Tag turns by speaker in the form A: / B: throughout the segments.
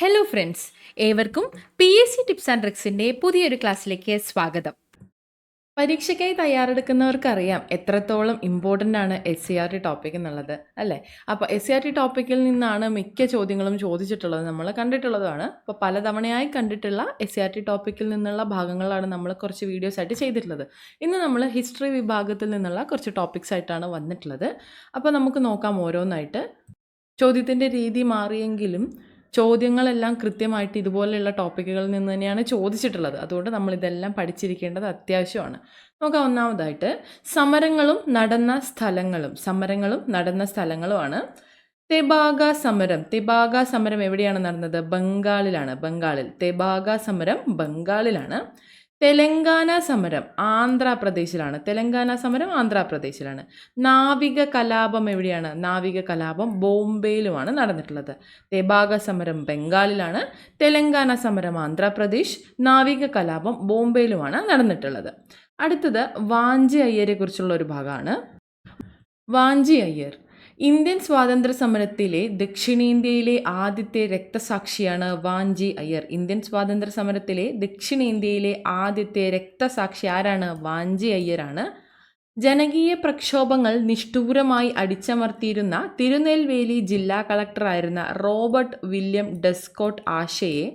A: Hello friends, ഏവർക്കും PSC tips and ട്രിക്സിൻ്റെ പുതിയൊരു ക്ലാസ്സിലേക്ക് സ്വാഗതം. പരീക്ഷയ്ക്കായി തയ്യാറെടുക്കുന്നവർക്കറിയാം എത്രത്തോളം ഇമ്പോർട്ടൻ്റ് ആണ് SCRT ടോപ്പിക് എന്നുള്ളത്, അല്ലേ? അപ്പോൾ SCRT ടോപ്പിക്കിൽ നിന്നാണ് മിക്ക ചോദ്യങ്ങളും ചോദിച്ചിട്ടുള്ളത്, നമ്മൾ കണ്ടിട്ടുള്ളതാണ്. അപ്പോൾ പലതവണയായി കണ്ടിട്ടുള്ള SCRT ടോപ്പിക്കിൽ നിന്നുള്ള ഭാഗങ്ങളാണ് നമ്മൾ കുറച്ച് വീഡിയോസ് ആയിട്ട് ചെയ്തിട്ടുള്ളത്. ഇന്ന് നമ്മൾ ഹിസ്റ്ററി വിഭാഗത്തിൽ നിന്നുള്ള കുറച്ച് ടോപ്പിക്സ് ആയിട്ടാണ് വന്നിട്ടുള്ളത്. അപ്പോൾ നമുക്ക് നോക്കാം ഓരോന്നായിട്ട്. ചോദ്യത്തിൻ്റെ രീതി മാറിയെങ്കിലും ചോദ്യങ്ങളെല്ലാം കൃത്യമായിട്ട് ഇതുപോലെയുള്ള ടോപ്പിക്കുകളിൽ നിന്ന് തന്നെയാണ് ചോദിച്ചിട്ടുള്ളത്. അതുകൊണ്ട് നമ്മളിതെല്ലാം പഠിച്ചിരിക്കേണ്ടത് അത്യാവശ്യമാണ്. നോക്കാം. ഒന്നാമതായിട്ട് സമരങ്ങളും നടന്ന സ്ഥലങ്ങളുമാണ്. തെബാഗ സമരം എവിടെയാണ് നടന്നത്? ബംഗാളിൽ. തെബാഗ സമരം ബംഗാളിലാണ്. തെലങ്കാന സമരം ആന്ധ്രാപ്രദേശിലാണ്. നാവിക കലാപം എവിടെയാണ്? നാവിക കലാപം ബോംബെയിലുമാണ് നടന്നിട്ടുള്ളത്. തെബാഗ സമരം ബംഗാളിലാണ്, തെലങ്കാന സമരം ആന്ധ്രാപ്രദേശ്, നാവിക കലാപം ബോംബെയിലുമാണ് നടന്നിട്ടുള്ളത്. അടുത്തത് വാഞ്ചി അയ്യരെ കുറിച്ചുള്ള ഒരു ഭാഗമാണ്. വാഞ്ചി അയ്യർ ഇന്ത്യൻ സ്വാതന്ത്ര്യ സമരത്തിലെ ദക്ഷിണേന്ത്യയിലെ ആദ്യത്തെ രക്തസാക്ഷിയാണ് വാഞ്ചി അയ്യർ. ഇന്ത്യൻ സ്വാതന്ത്ര്യ സമരത്തിലെ ദക്ഷിണേന്ത്യയിലെ ആദ്യത്തെ രക്തസാക്ഷി ആരാണ്? വാഞ്ചി അയ്യരാണ്. ജനകീയ പ്രക്ഷോഭങ്ങൾ നിഷ്ഠൂരമായി അടിച്ചമർത്തിയിരുന്ന തിരുനെൽവേലി ജില്ലാ കളക്ടറായിരുന്ന റോബർട്ട് വില്യം ഡെസ്കോട്ട് ആഷയെ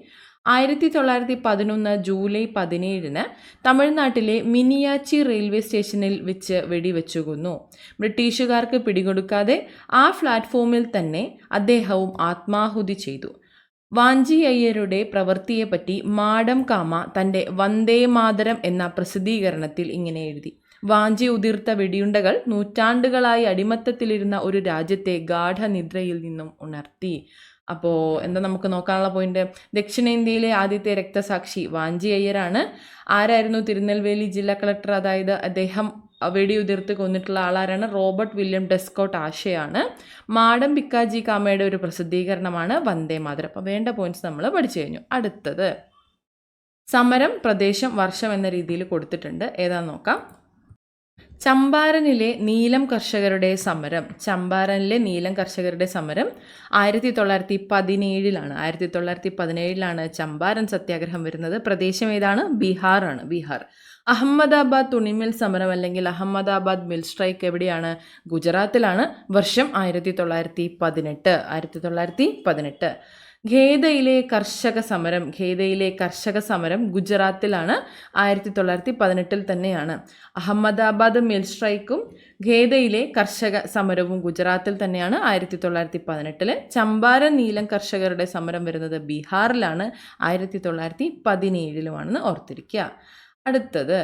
A: 1911 ജൂലൈ 17 തമിഴ്നാട്ടിലെ മിനിയാച്ചി റെയിൽവേ സ്റ്റേഷനിൽ വെച്ച് വെടിവെച്ചു കൊന്നു. ബ്രിട്ടീഷുകാർക്ക് പിടികൊടുക്കാതെ ആ പ്ലാറ്റ്ഫോമിൽ തന്നെ അദ്ദേഹവും ആത്മാഹുതി ചെയ്തു. വാഞ്ചി അയ്യരുടെ പ്രവൃത്തിയെപ്പറ്റി മാഡം കാമ തൻ്റെ വന്ദേ മാതരം എന്ന പ്രസിദ്ധീകരണത്തിൽ ഇങ്ങനെ എഴുതി: വാഞ്ചി ഉതിർത്ത വെടിയുണ്ടകൾ നൂറ്റാണ്ടുകളായി അടിമത്തത്തിലിരുന്ന ഒരു രാജ്യത്തെ ഗാഠനിദ്രയിൽ നിന്നും ഉണർത്തി. അപ്പോൾ എന്താ നമുക്ക് നോക്കാനുള്ള പോയിന്റ്? ദക്ഷിണേന്ത്യയിലെ ആദ്യത്തെ രക്തസാക്ഷി വാഞ്ചി അയ്യരാണ്. ആരായിരുന്നു തിരുനെൽവേലി ജില്ലാ കളക്ടർ? അതായത് അദ്ദേഹം വെടിയുതിർത്ത് കൊന്നിട്ടുള്ള ആളാരാണ്? റോബർട്ട് വില്യം ഡെസ്കോട്ട് ആഷയാണ്. മാഡം ഭിക്കാജി കാമയുടെ ഒരു പ്രസിദ്ധീകരണമാണ് വന്ദേ മാതരം. അപ്പോൾ വേണ്ട പോയിന്റ്സ് നമ്മൾ പഠിച്ചു കഴിഞ്ഞു. അടുത്തത് സമരം, പ്രദേശം, വർഷം എന്ന രീതിയിൽ കൊടുത്തിട്ടുണ്ട്. ഏതാന്ന് നോക്കാം. ചമ്പാരനിലെ നീലം കർഷകരുടെ സമരം 1917 ചമ്പാരൻ സത്യാഗ്രഹം വരുന്നത്. പ്രദേശം ഏതാണ്? ബീഹാർ. അഹമ്മദാബാദ് തുണിമിൽ സമരം അല്ലെങ്കിൽ അഹമ്മദാബാദ് മിൽ സ്ട്രൈക്ക് എവിടെയാണ്? ഗുജറാത്തിലാണ്. വർഷം 1918. ഖേദയിലെ കർഷക സമരം ഗുജറാത്തിലാണ്. 1918 തന്നെയാണ്. അഹമ്മദാബാദ് മിൽ സ്ട്രൈക്കും ഖേദയിലെ കർഷക സമരവും ഗുജറാത്തിൽ തന്നെയാണ്. 1918. ചമ്പാരൻ നീലം കർഷകരുടെ സമരം വരുന്നത് ബീഹാറിലാണ്. 1917 ഓർത്തിരിക്കുക. അടുത്തത്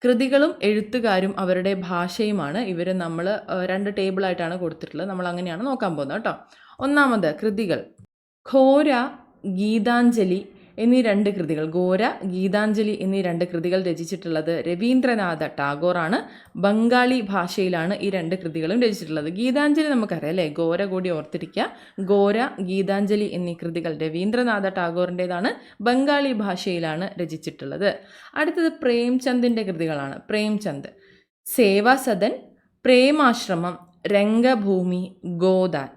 A: കൃതികളും എഴുത്തുകാരും അവരുടെ ഭാഷയുമാണ്. ഇവർ നമ്മൾ 2 ടേബിളായിട്ടാണ് കൊടുത്തിട്ടുള്ളത്. നമ്മൾ അങ്ങനെയാണ് നോക്കാൻ പോകുന്നത് കേട്ടോ. ഒന്നാമത് കൃതികൾ. ഘോര ഗീതാഞ്ജലി എന്നീ 2 കൃതികൾ രചിച്ചിട്ടുള്ളത് രവീന്ദ്രനാഥ ടാഗോറാണ്. ബംഗാളി ഭാഷയിലാണ് ഈ 2 കൃതികളും രചിച്ചിട്ടുള്ളത്. ഗീതാഞ്ജലി നമുക്കറിയാം അല്ലേ? ഘോര കൂടി ഓർത്തിരിക്കുക. ഘോര, ഗീതാഞ്ജലി എന്നീ കൃതികൾ രവീന്ദ്രനാഥ ടാഗോറിൻ്റെതാണ്. ബംഗാളി ഭാഷയിലാണ് രചിച്ചിട്ടുള്ളത്. അടുത്തത് പ്രേംചന്ദിൻ്റെ കൃതികളാണ്. പ്രേംചന്ദ് സേവാസദൻ, പ്രേമാശ്രമം, രംഗഭൂമി, ഗോദാൻ.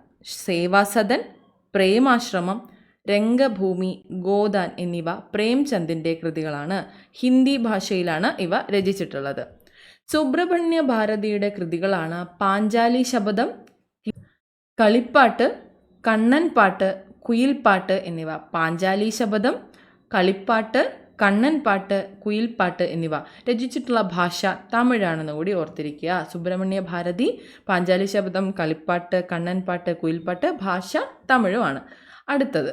A: സേവാസദൻ, പ്രേമാശ്രമം, രംഗഭൂമി, ഗോദാൻ എന്നിവ പ്രേംചന്ദിൻ്റെ കൃതികളാണ്. ഹിന്ദി ഭാഷയിലാണ് ഇവ രചിച്ചിട്ടുള്ളത്. സുബ്രഹ്മണ്യ ഭാരതിയുടെ കൃതികളാണ് പാഞ്ചാലി ശബദം, കളിപ്പാട്ട്, കണ്ണൻപാട്ട്, കുയിൽപ്പാട്ട് എന്നിവ. പാഞ്ചാലി ശബദം, കളിപ്പാട്ട്, കണ്ണൻപാട്ട്, കുയിൽപ്പാട്ട് എന്നിവ. രചിച്ചിട്ടുള്ള ഭാഷ തമിഴാണെന്ന് കൂടി ഓർത്തിരിക്കുക. സുബ്രഹ്മണ്യ ഭാരതി, പാഞ്ചാലി ശബദം, കളിപ്പാട്ട്, കണ്ണൻപാട്ട്, കുയിൽപ്പാട്ട്. ഭാഷ തമിഴുമാണ്. അടുത്തത്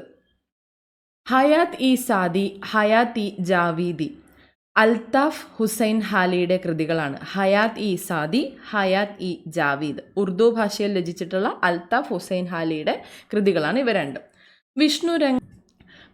A: ഹയാത്ത് ഇ സാദി, ഹയാത്ത് ഇ ജാവീദി. അൽത്താഫ് ഹുസൈൻ ഹാലിയുടെ കൃതികളാണ്. ഹയാത്ത് ഇ സാദി, ഹയാത്ത് ഇ ജാവീദ്. ഉറുദു ഭാഷയിൽ രചിച്ചിട്ടുള്ള അൽത്താഫ് ഹുസൈൻ ഹാലിയുടെ കൃതികളാണ് ഇവ രണ്ടും.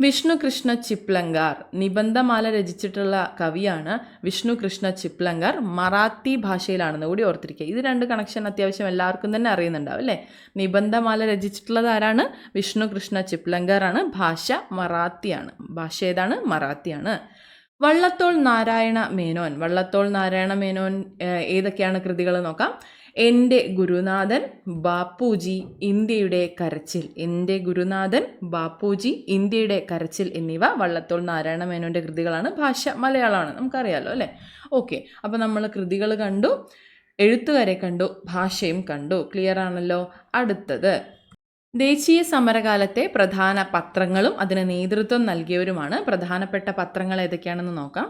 A: വിഷ്ണു കൃഷ്ണ ചിപ്ലങ്കർ നിബന്ധമാല രചിച്ചിട്ടുള്ള കവിയാണ് വിഷ്ണു കൃഷ്ണ ചിപ്ലങ്കർ. മറാത്തി ഭാഷയിലാണെന്ന് കൂടി ഓർത്തിരിക്കുക. ഇത് 2 കണക്ഷൻ അത്യാവശ്യം എല്ലാവർക്കും തന്നെ അറിയുന്നുണ്ടാവും അല്ലേ? നിബന്ധമാല രചിച്ചിട്ടുള്ളത് ആരാണ്? വിഷ്ണു കൃഷ്ണ ചിപ്ലങ്കർ ആണ്. ഭാഷ മറാത്തിയാണ്. ഭാഷ ഏതാണ്? മറാത്തിയാണ്. വള്ളത്തോൾ നാരായണ മേനോൻ ഏതൊക്കെയാണ് കൃതികൾ നോക്കാം. എൻ്റെ ഗുരുനാഥൻ, ബാപ്പുജി, ഇന്ത്യയുടെ കരച്ചിൽ. എൻ്റെ ഗുരുനാഥൻ, ബാപ്പുജി, ഇന്ത്യയുടെ കരച്ചിൽ എന്നിവ വള്ളത്തോൾ നാരായണ മേനോൻ്റെ കൃതികളാണ്. ഭാഷ മലയാളമാണ്, നമുക്കറിയാലോ അല്ലേ? ഓക്കെ, അപ്പോൾ നമ്മൾ കൃതികൾ കണ്ടു, എഴുത്തുകാരെ കണ്ടു, ഭാഷയും കണ്ടു. ക്ലിയർ ആണല്ലോ? അടുത്തത് ദേശീയ സമരകാലത്തെ പ്രധാന പത്രങ്ങളും അതിന് നേതൃത്വം നൽകിയവരുമാണ്. പ്രധാനപ്പെട്ട പത്രങ്ങൾ ഏതൊക്കെയാണെന്ന് നോക്കാം.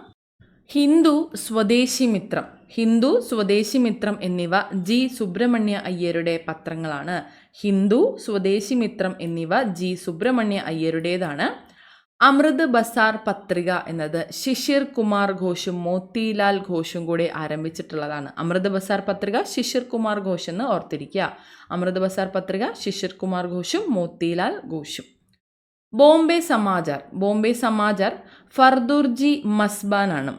A: ഹിന്ദു, സ്വദേശിമിത്രം. ഹിന്ദു, സ്വദേശിമിത്രം എന്നിവ ജി സുബ്രഹ്മണ്യ അയ്യരുടെ പത്രങ്ങളാണ്. ഹിന്ദു, സ്വദേശിമിത്രം എന്നിവ ജി സുബ്രഹ്മണ്യ അയ്യരുടേതാണ്. അമൃത് ബസാർ പത്രിക എന്നത് ശിശിർ കുമാർ ഘോഷും മോത്തിലാൽ ഘോഷും കൂടെ ആരംഭിച്ചിട്ടുള്ളതാണ്. അമൃത് ബസാർ പത്രിക ശിശിർ കുമാർ ഘോഷ് എന്ന് ഓർത്തിരിക്കുക. അമൃത് ബസാർ പത്രിക ശിശിർ കുമാർ ഘോഷും മോത്തിലാൽ ഘോഷും. ബോംബെ സമാചാർ. ബോംബെ സമാചാർ ഫർദൂർജി മർസ്ബാൻ ആണ്.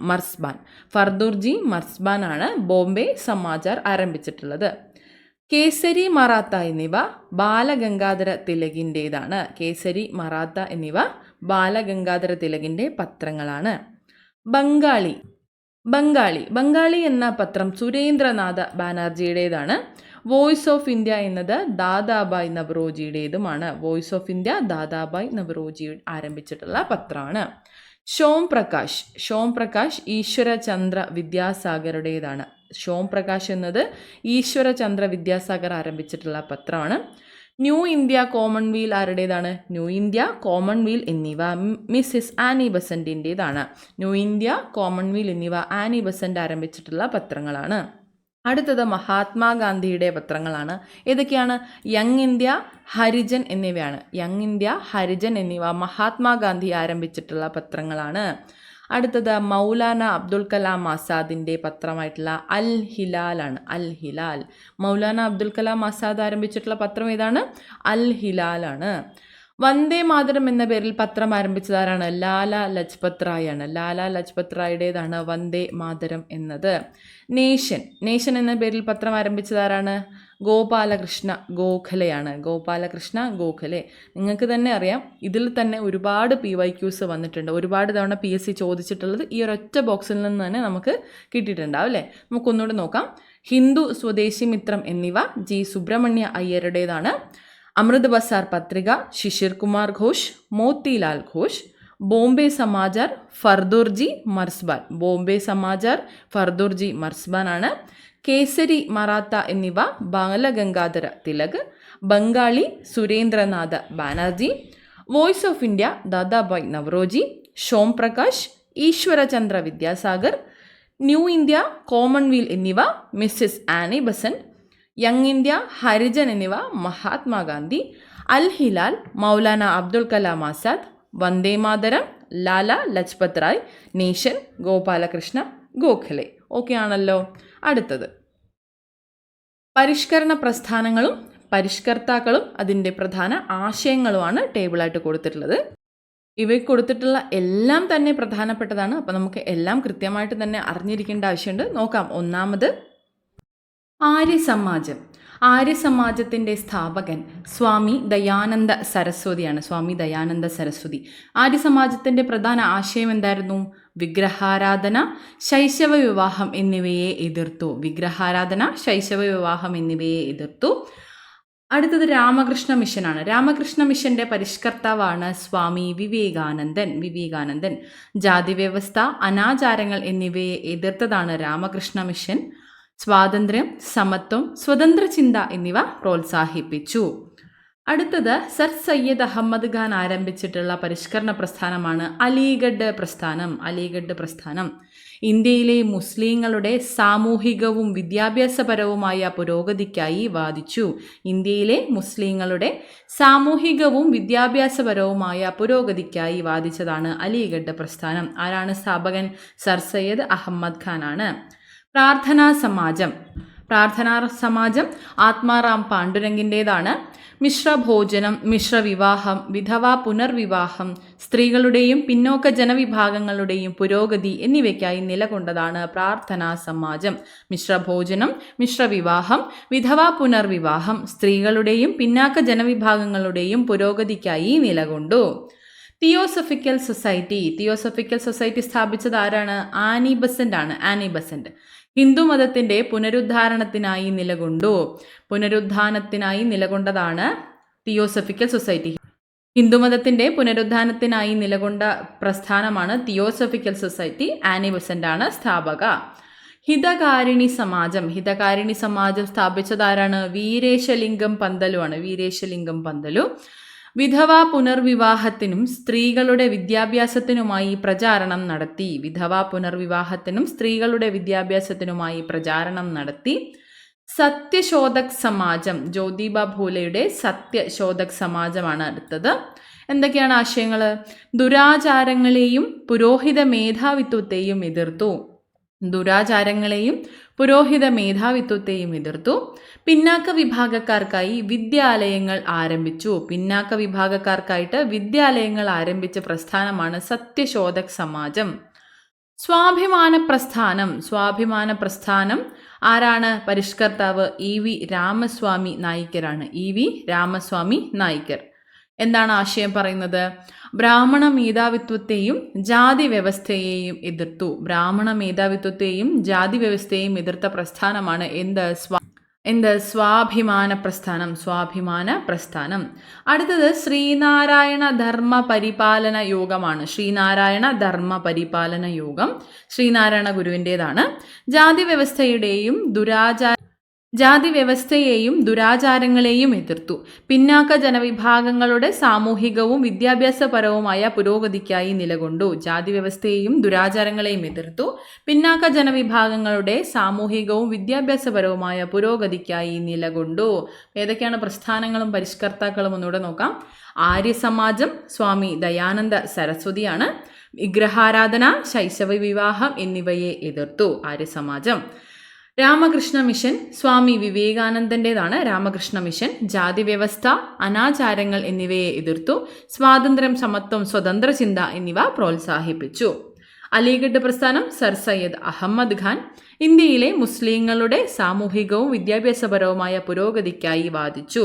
A: ഫർദൂർജി മർസ്ബാൻ ആണ് ബോംബെ സമാചാർ ആരംഭിച്ചിട്ടുള്ളത്. കേസരി മറാത്ത എന്നിവ ബാലഗംഗാധര തിലകിൻ്റേതാണ്. കേസരി മറാത്ത എന്നിവ ബാലഗംഗാധര തിലകിൻ്റെ പത്രങ്ങളാണ്. ബംഗാളി. ബംഗാളി എന്ന പത്രം സുരേന്ദ്രനാഥ ബാനർജിയുടേതാണ്. വോയിസ് ഓഫ് ഇന്ത്യ എന്നത് ദാദാബായ് നവറോജിയുടേതുമാണ്. Voice of India Dadabhai Naoroji ആരംഭിച്ചിട്ടുള്ള പത്രമാണ്. ഷോം പ്രകാശ് ഈശ്വരചന്ദ്ര വിദ്യാസാഗറുടേതാണ്. ഷോം പ്രകാശ് എന്നത് ഈശ്വരചന്ദ്ര വിദ്യാസാഗർ ആരംഭിച്ചിട്ടുള്ള പത്രമാണ്. ന്യൂ ഇന്ത്യ കോമൺവീൽ ആരുടേതാണ്? ന്യൂ ഇന്ത്യ കോമൺവീൽ എന്നിവ മിസ്സിസ് ആനി ബസന്റിൻ്റേതാണ്. ന്യൂ ഇന്ത്യ കോമൺവീൽ എന്നിവ ആനി ബസന്റ് ആരംഭിച്ചിട്ടുള്ള പത്രങ്ങളാണ്. അടുത്തത് മഹാത്മാഗാന്ധിയുടെ പത്രങ്ങളാണ്. ഏതൊക്കെയാണ്? യങ് ഇന്ത്യ, ഹരിജൻ എന്നിവയാണ്. യങ് ഇന്ത്യ, ഹരിജൻ എന്നിവ മഹാത്മാഗാന്ധി ആരംഭിച്ചിട്ടുള്ള പത്രങ്ങളാണ്. അടുത്തത് മൗലാന അബ്ദുൽ കലാം ആസാദിൻ്റെ പത്രമായിട്ടുള്ള അൽ ഹിലാലാണ്. അൽ ഹിലാൽ. മൗലാന അബ്ദുൽ കലാം ആസാദ് ആരംഭിച്ചിട്ടുള്ള പത്രം ഏതാണ്? അൽ ഹിലാലാണ്. വന്ദേ മാതരം എന്ന പേരിൽ പത്രം ആരംഭിച്ചതാരാണ്? ലാല ലജ്പത് റായ് ആണ്. ലാല ലജ്പത് റായുടേതാണ് വന്ദേ മാതരം എന്നത്. നേഷൻ എന്ന പേരിൽ പത്രം ആരംഭിച്ചതാരാണ്? ഗോപാലകൃഷ്ണ ഗോഖലെയാണ്. ഗോപാലകൃഷ്ണ ഗോഖലെ. നിങ്ങൾക്ക് തന്നെ അറിയാം, ഇതിൽ തന്നെ ഒരുപാട് PYQs വന്നിട്ടുണ്ട്. ഒരുപാട് തവണ PSC ചോദിച്ചിട്ടുള്ളത് ഈ ഒരൊറ്റ ബോക്സിൽ നിന്ന് തന്നെ നമുക്ക് കിട്ടിയിട്ടുണ്ടാവും അല്ലേ? നമുക്കൊന്നുകൂടെ നോക്കാം. ഹിന്ദു, സ്വദേശി മിത്രം എന്നിവ ജി സുബ്രഹ്മണ്യ അയ്യരുടേതാണ്. അമൃത് ബസാർ പത്രിക ശിശിർ കുമാർ ഘോഷ്, മോത്തിലാൽ ഘോഷ്. ബോംബെ സമാചാർ ഫർദൂർജി മർസ്ബാൻ. ബോംബെ സമാചാർ ഫർദൂർജി മർസ്ബാൻ ആണ്. കേസരി മറാത്ത എന്നിവ Balagangadhara Tilak. Bengali Surendranath Banerjee. Voice of India Dadabhai Naoroji. Som Prakash Ishwarchandra Vidyasagar. New India commonweal എന്നിവ Mrs Annie Besant. Young India, Harijan എന്നിവ മഹാത്മാഗാന്ധി. അൽ ഹിലാൽ മൗലാന അബ്ദുൽ കലാം ആസാദ്. വന്ദേ മാതരം ലാല ലജ്പത് റായ്. നേഷൻ ഗോപാലകൃഷ്ണ ഗോഖലെ. ഓക്കെ ആണല്ലോ? അടുത്തത് പരിഷ്കരണ പ്രസ്ഥാനങ്ങളും പരിഷ്കർത്താക്കളും അതിൻ്റെ പ്രധാന ആശയങ്ങളുമാണ് ടേബിളായിട്ട് കൊടുത്തിട്ടുള്ളത്. ഇവയ്ക്ക് കൊടുത്തിട്ടുള്ള എല്ലാം തന്നെ പ്രധാനപ്പെട്ടതാണ്. അപ്പോൾ നമുക്ക് എല്ലാം കൃത്യമായിട്ട് തന്നെ അറിഞ്ഞിരിക്കേണ്ട ആവശ്യമുണ്ട്. നോക്കാം. ഒന്നാമത് ആര്യസമാജം. ആര്യസമാജത്തിൻ്റെ സ്ഥാപകൻ സ്വാമി ദയാനന്ദ സരസ്വതിയാണ്. സ്വാമി ദയാനന്ദ സരസ്വതി. ആര്യസമാജത്തിൻ്റെ പ്രധാന ആശയം എന്തായിരുന്നു? വിഗ്രഹാരാധന, ശൈശവ വിവാഹം എന്നിവയെ എതിർത്തു. വിഗ്രഹാരാധന, ശൈശവ വിവാഹം എന്നിവയെ എതിർത്തു. അടുത്തത് രാമകൃഷ്ണ മിഷനാണ്. രാമകൃഷ്ണ മിഷന്റെ പരിഷ്കർത്താവാണ് സ്വാമി വിവേകാനന്ദൻ. ജാതി വ്യവസ്ഥ, അനാചാരങ്ങൾ എന്നിവയെ എതിർത്തതാണ് രാമകൃഷ്ണ മിഷൻ. സ്വാതന്ത്ര്യം, സമത്വം, സ്വതന്ത്ര ചിന്ത എന്നിവ പ്രോത്സാഹിപ്പിച്ചു. അടുത്തത് സർ സയ്യദ് അഹമ്മദ് ഖാൻ ആരംഭിച്ചിട്ടുള്ള പരിഷ്കരണ പ്രസ്ഥാനമാണ് അലിഗഡ് പ്രസ്ഥാനം. ഇന്ത്യയിലെ മുസ്ലിങ്ങളുടെ സാമൂഹികവും വിദ്യാഭ്യാസപരവുമായ പുരോഗതിക്കായി വാദിച്ചു. ഇന്ത്യയിലെ മുസ്ലിങ്ങളുടെ സാമൂഹികവും വിദ്യാഭ്യാസപരവുമായ പുരോഗതിക്കായി വാദിച്ചതാണ് അലിഗഡ് പ്രസ്ഥാനം. ആരാണ് സ്ഥാപകൻ? സർ സയ്യദ് അഹമ്മദ് ഖാൻ ആണ്. പ്രാർത്ഥനാ സമാജം ആത്മാറാം പാണ്ഡുരംഗിൻ്റേതാണ്. മിശ്രഭോജനം, മിശ്രവിവാഹം, വിധവാ പുനർവിവാഹം, സ്ത്രീകളുടെയും പിന്നോക്ക ജനവിഭാഗങ്ങളുടെയും പുരോഗതി എന്നിവയ്ക്കായി നിലകൊണ്ടതാണ് പ്രാർത്ഥനാ സമാജം. മിശ്രഭോജനം, മിശ്രവിവാഹം, വിധവാ പുനർവിവാഹം, സ്ത്രീകളുടെയും പിന്നാക്ക ജനവിഭാഗങ്ങളുടെയും പുരോഗതിക്കായി നിലകൊണ്ടു. തിയോസഫിക്കൽ സൊസൈറ്റി സ്ഥാപിച്ചത് ആരാണ്? ആനി ബസന്റ് ആണ്. ഹിന്ദുമതത്തിന്റെ പുനരുദ്ധാരണത്തിനായി നിലകൊണ്ടു. പുനരുദ്ധാനത്തിനായി നിലകൊണ്ടതാണ് തിയോസഫിക്കൽ സൊസൈറ്റി. ഹിന്ദുമതത്തിന്റെ പുനരുദ്ധാനത്തിനായി നിലകൊണ്ട പ്രസ്ഥാനമാണ് തിയോസഫിക്കൽ സൊസൈറ്റി. ആനി ബെസന്റ് ആണ് സ്ഥാപക. ഹിതകാരിണി സമാജം സ്ഥാപിച്ചതാരാണ്? വീരേശലിംഗം പന്തലു ആണ്. വീരേശലിംഗം പന്തലു. വിധവാ പുനർവിവാഹത്തിനും സ്ത്രീകളുടെ വിദ്യാഭ്യാസത്തിനുമായി പ്രചാരണം നടത്തി. സത്യശോധക് സമാജം, ജ്യോതിബ ഫൂലെയുടെ സത്യശോധക് സമാജമാണ് അടുത്തത്. എന്തൊക്കെയാണ് ആശയങ്ങൾ? ദുരാചാരങ്ങളെയും പുരോഹിത മേധാവിത്വത്തെയും എതിർത്തു. പിന്നാക്ക വിഭാഗക്കാർക്കായി വിദ്യാലയങ്ങൾ ആരംഭിച്ച പ്രസ്ഥാനമാണ് സത്യശോധക് സമാജം. സ്വാഭിമാന പ്രസ്ഥാനം ആരാണ് പരിഷ്കർത്താവ്? EV രാമസ്വാമി നായിക്കർ. എന്താണ് ആശയം പറയുന്നത്? ബ്രാഹ്മണ മേധാവിത്വത്തെയും ജാതി വ്യവസ്ഥയെയും എതിർത്ത പ്രസ്ഥാനമാണ് സ്വാഭിമാന പ്രസ്ഥാനം. അടുത്തത് ശ്രീനാരായണ ധർമ്മ പരിപാലന യോഗമാണ്. ശ്രീനാരായണ ഗുരുവിൻ്റെതാണ്. ജാതി വ്യവസ്ഥയെയും ദുരാചാരങ്ങളെയും എതിർത്തു. പിന്നാക്ക ജനവിഭാഗങ്ങളുടെ സാമൂഹികവും വിദ്യാഭ്യാസപരവുമായ പുരോഗതിക്കായി നിലകൊണ്ടു. ജാതി വ്യവസ്ഥയെയും ദുരാചാരങ്ങളെയും എതിർത്തു. പിന്നാക്ക ജനവിഭാഗങ്ങളുടെ സാമൂഹികവും വിദ്യാഭ്യാസപരവുമായ പുരോഗതിക്കായി നിലകൊണ്ടു. ഏതൊക്കെയാണ് പ്രസ്ഥാനങ്ങളും പരിഷ്കർത്താക്കളും ഒന്നുകൂടെ നോക്കാം. ആര്യസമാജം സ്വാമി ദയാനന്ദ സരസ്വതിയാണ്. വിഗ്രഹാരാധന, ശൈശവ വിവാഹം എന്നിവയെ എതിർത്തു ആര്യസമാജം. രാമകൃഷ്ണ മിഷൻ സ്വാമി വിവേകാനന്ദൻ്റെതാണ്. രാമകൃഷ്ണ മിഷൻ ജാതി വ്യവസ്ഥ, അനാചാരങ്ങൾ എന്നിവയെ എതിർത്തു. സ്വാതന്ത്ര്യം, സമത്വം, സ്വതന്ത്ര ചിന്ത എന്നിവ പ്രോത്സാഹിപ്പിച്ചു. അലിഗഡ് പ്രസ്ഥാനം സർ സയ്യദ് അഹമ്മദ് ഖാൻ ഇന്ത്യയിലെ മുസ്ലിങ്ങളുടെ സാമൂഹികവും വിദ്യാഭ്യാസപരവുമായ പുരോഗതിക്കായി വാദിച്ചു.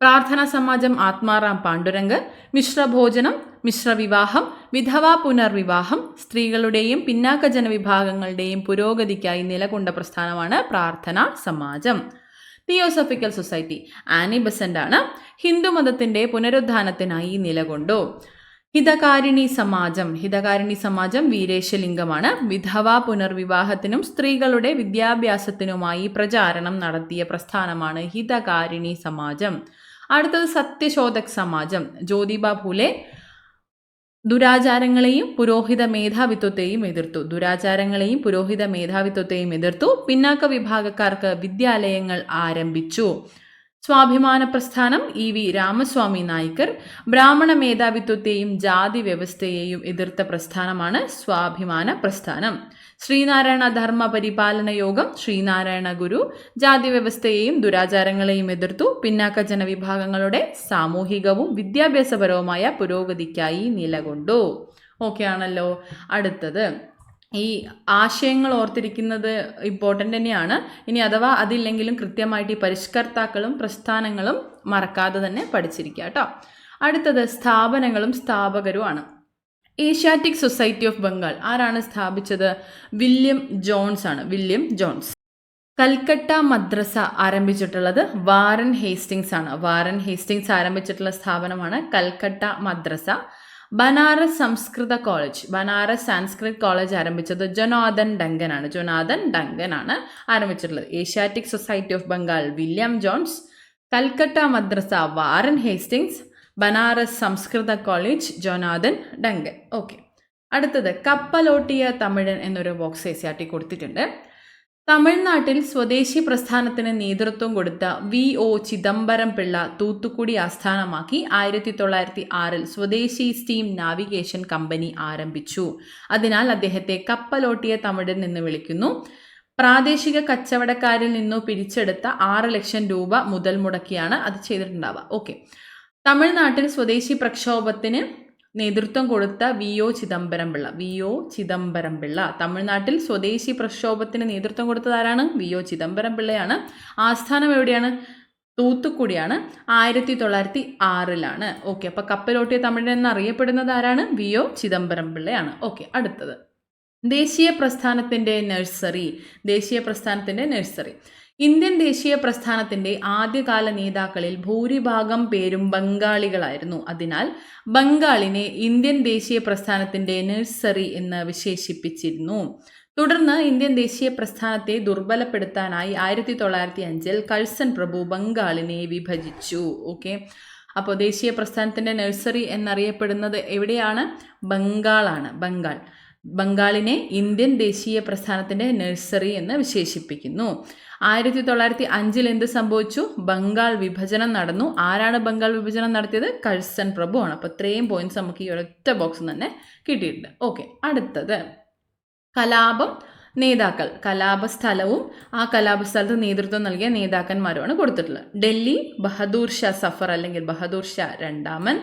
A: പ്രാർത്ഥനാ സമാജം ആത്മാറാം പാണ്ഡുരംഗ്. മിശ്രഭോജനം, മിശ്രവിവാഹം, വിധവാ പുനർവിവാഹം, സ്ത്രീകളുടെയും പിന്നാക്ക ജനവിഭാഗങ്ങളുടെയും പുരോഗതിക്കായി നിലകൊണ്ട പ്രസ്ഥാനമാണ് പ്രാർത്ഥനാ സമാജം. തിയോസഫിക്കൽ സൊസൈറ്റി ആനി ബെസന്റ് ആണ്. ഹിന്ദുമതത്തിന്റെ പുനരുദ്ധാനത്തിനായി നിലകൊണ്ടു. ഹിതകാരിണി സമാജം വീരേശലിംഗമാണ്. വിധവാ പുനർവിവാഹത്തിനും സ്ത്രീകളുടെ വിദ്യാഭ്യാസത്തിനുമായി പ്രചാരണം നടത്തിയ പ്രസ്ഥാനമാണ് ഹിതകാരിണി സമാജം. അടുത്തത് സത്യശോധക് സമാജം. ജ്യോതിബ ഫൂലെ ദുരാചാരങ്ങളെയും പുരോഹിത മേധാവിത്വത്തെയും എതിർത്തു. പിന്നാക്ക വിഭാഗക്കാർക്ക് വിദ്യാലയങ്ങൾ ആരംഭിച്ചു. സ്വാഭിമാന പ്രസ്ഥാനം EV രാമസ്വാമി നായിക്കർ. ബ്രാഹ്മണ മേധാവിത്വത്തെയും ജാതി വ്യവസ്ഥയെയും എതിർത്ത പ്രസ്ഥാനമാണ് സ്വാഭിമാന പ്രസ്ഥാനം. ശ്രീനാരായണ ധർമ്മ പരിപാലന യോഗം ശ്രീനാരായണ ഗുരു ജാതി വ്യവസ്ഥയെയും ദുരാചാരങ്ങളെയും എതിർത്തു. പിന്നാക്ക ജനവിഭാഗങ്ങളുടെ സാമൂഹികവും വിദ്യാഭ്യാസപരവുമായ പുരോഗതിക്കായി നിലകൊണ്ടു. ഓക്കെ ആണല്ലോ. അടുത്തത് ഈ ആശയങ്ങൾ ഓർത്തിരിക്കുന്നത് ഇമ്പോർട്ടൻ്റ് തന്നെയാണ്. ഇനി അഥവാ അതില്ലെങ്കിലും കൃത്യമായിട്ട് ഈ പരിഷ്കർത്താക്കളും പ്രസ്ഥാനങ്ങളും മറക്കാതെ തന്നെ പഠിച്ചിരിക്കുക കേട്ടോ. അടുത്തത് സ്ഥാപനങ്ങളും സ്ഥാപകരുമാണ്. ഏഷ്യാറ്റിക് സൊസൈറ്റി ഓഫ് ബംഗാൾ ആരാണ് സ്ഥാപിച്ചത്? വില്യം ജോൺസ് ആണ്. കൽക്കട്ട മദ്രസ ആരംഭിച്ചിട്ടുള്ളത് വാരൻ ഹേസ്റ്റിങ്സ് ആണ്. ആരംഭിച്ചിട്ടുള്ള സ്ഥാപനമാണ് കൽക്കട്ട മദ്രസ. ബനാറസ് സാൻസ്ക്രിറ്റ് കോളേജ് ആരംഭിച്ചത് ജൊനാഥൻ ഡങ്കൻ ആണ് ആരംഭിച്ചിട്ടുള്ളത്. Asiatic Society of Bengal William Jones, Calcutta Madrasa Warren Hastings, Banaras സംസ്കൃത കോളേജ് ജൊനാഥൻ ഡങ്കൻ. ഓക്കെ. അടുത്തത് കപ്പലോട്ടിയ തമിഴൻ എന്നൊരു ബോക്സ് എസ്ആർടി കൊടുത്തിട്ടുണ്ട്. തമിഴ്നാട്ടിൽ സ്വദേശി പ്രസ്ഥാനത്തിന് നേതൃത്വം കൊടുത്ത VO ചിദംബരം പിള്ള തൂത്തുക്കുടി ആസ്ഥാനമാക്കി 1906 സ്വദേശി സ്റ്റീം നാവിഗേഷൻ കമ്പനി ആരംഭിച്ചു. അതിനാൽ അദ്ദേഹത്തെ കപ്പലോട്ടിയ തമിഴൻ എന്ന് വിളിക്കുന്നു. പ്രാദേശിക കച്ചവടക്കാരിൽ നിന്നു പിരിച്ചെടുത്ത 6 ലക്ഷം രൂപ മുതൽ മുടക്കിയാണ് അത് ചെയ്തിട്ടുണ്ടാവുക. ഓക്കെ. തമിഴ്നാട്ടിൽ സ്വദേശി പ്രക്ഷോഭത്തിന് നേതൃത്വം കൊടുത്ത VO ചിദംബരം പിള്ള. തമിഴ്നാട്ടിൽ സ്വദേശി പ്രക്ഷോഭത്തിന് നേതൃത്വം കൊടുത്തത് ആരാണ്? VO ചിദംബരം പിള്ളയാണ്. ആസ്ഥാനം എവിടെയാണ്? തൂത്തുക്കുടിയാണ്. 1906 ഓക്കെ. അപ്പോൾ കപ്പലോട്ടിയ തമിഴൻ എന്നറിയപ്പെടുന്നത് ആരാണ്? VO ചിദംബരം പിള്ളയാണ്. ഓക്കെ. അടുത്തത് ദേശീയ പ്രസ്ഥാനത്തിൻ്റെ നഴ്സറി. ദേശീയ പ്രസ്ഥാനത്തിൻ്റെ നഴ്സറി. ഇന്ത്യൻ ദേശീയ പ്രസ്ഥാനത്തിൻ്റെ ആദ്യകാല നേതാക്കളിൽ ഭൂരിഭാഗം പേരും ബംഗാളികളായിരുന്നു. അതിനാൽ ബംഗാളിനെ ഇന്ത്യൻ ദേശീയ പ്രസ്ഥാനത്തിൻ്റെ നഴ്സറി എന്ന് വിശേഷിപ്പിച്ചിരുന്നു. തുടർന്ന് ഇന്ത്യൻ ദേശീയ പ്രസ്ഥാനത്തെ ദുർബലപ്പെടുത്താനായി 1905 കഴ്സൺ പ്രഭു ബംഗാളിനെ വിഭജിച്ചു. ഓക്കെ, അപ്പോൾ ദേശീയ പ്രസ്ഥാനത്തിൻ്റെ നഴ്സറി എന്നറിയപ്പെടുന്നത് എവിടെയാണ്? ബംഗാളാണ്. ബംഗാളിനെ ഇന്ത്യൻ ദേശീയ പ്രസ്ഥാനത്തിൻ്റെ നഴ്സറി എന്ന് വിശേഷിപ്പിക്കുന്നു. 1905 എന്ത് സംഭവിച്ചു? ബംഗാൾ വിഭജനം നടന്നു. ആരാണ് ബംഗാൾ വിഭജനം നടത്തിയത്? കഴ്സൺ പ്രഭു ആണ്. അപ്പോൾ ഇത്രയും പോയിന്റ്സ് നമുക്ക് ഈ ഒരൊറ്റ ബോക്സിൽ തന്നെ കിട്ടിയിട്ടുണ്ട്. ഓക്കെ, അടുത്തത് കലാപം, നേതാക്കൾ. കലാപസ്ഥലവും ആ കലാപസ്ഥലത്ത് നേതൃത്വം നൽകിയ നേതാക്കന്മാരുമാണ് കൊടുത്തിട്ടുള്ളത്. ഡൽഹി ബഹദൂർ ഷാ സഫർ അല്ലെങ്കിൽ ബഹദൂർ ഷാ രണ്ടാമൻ.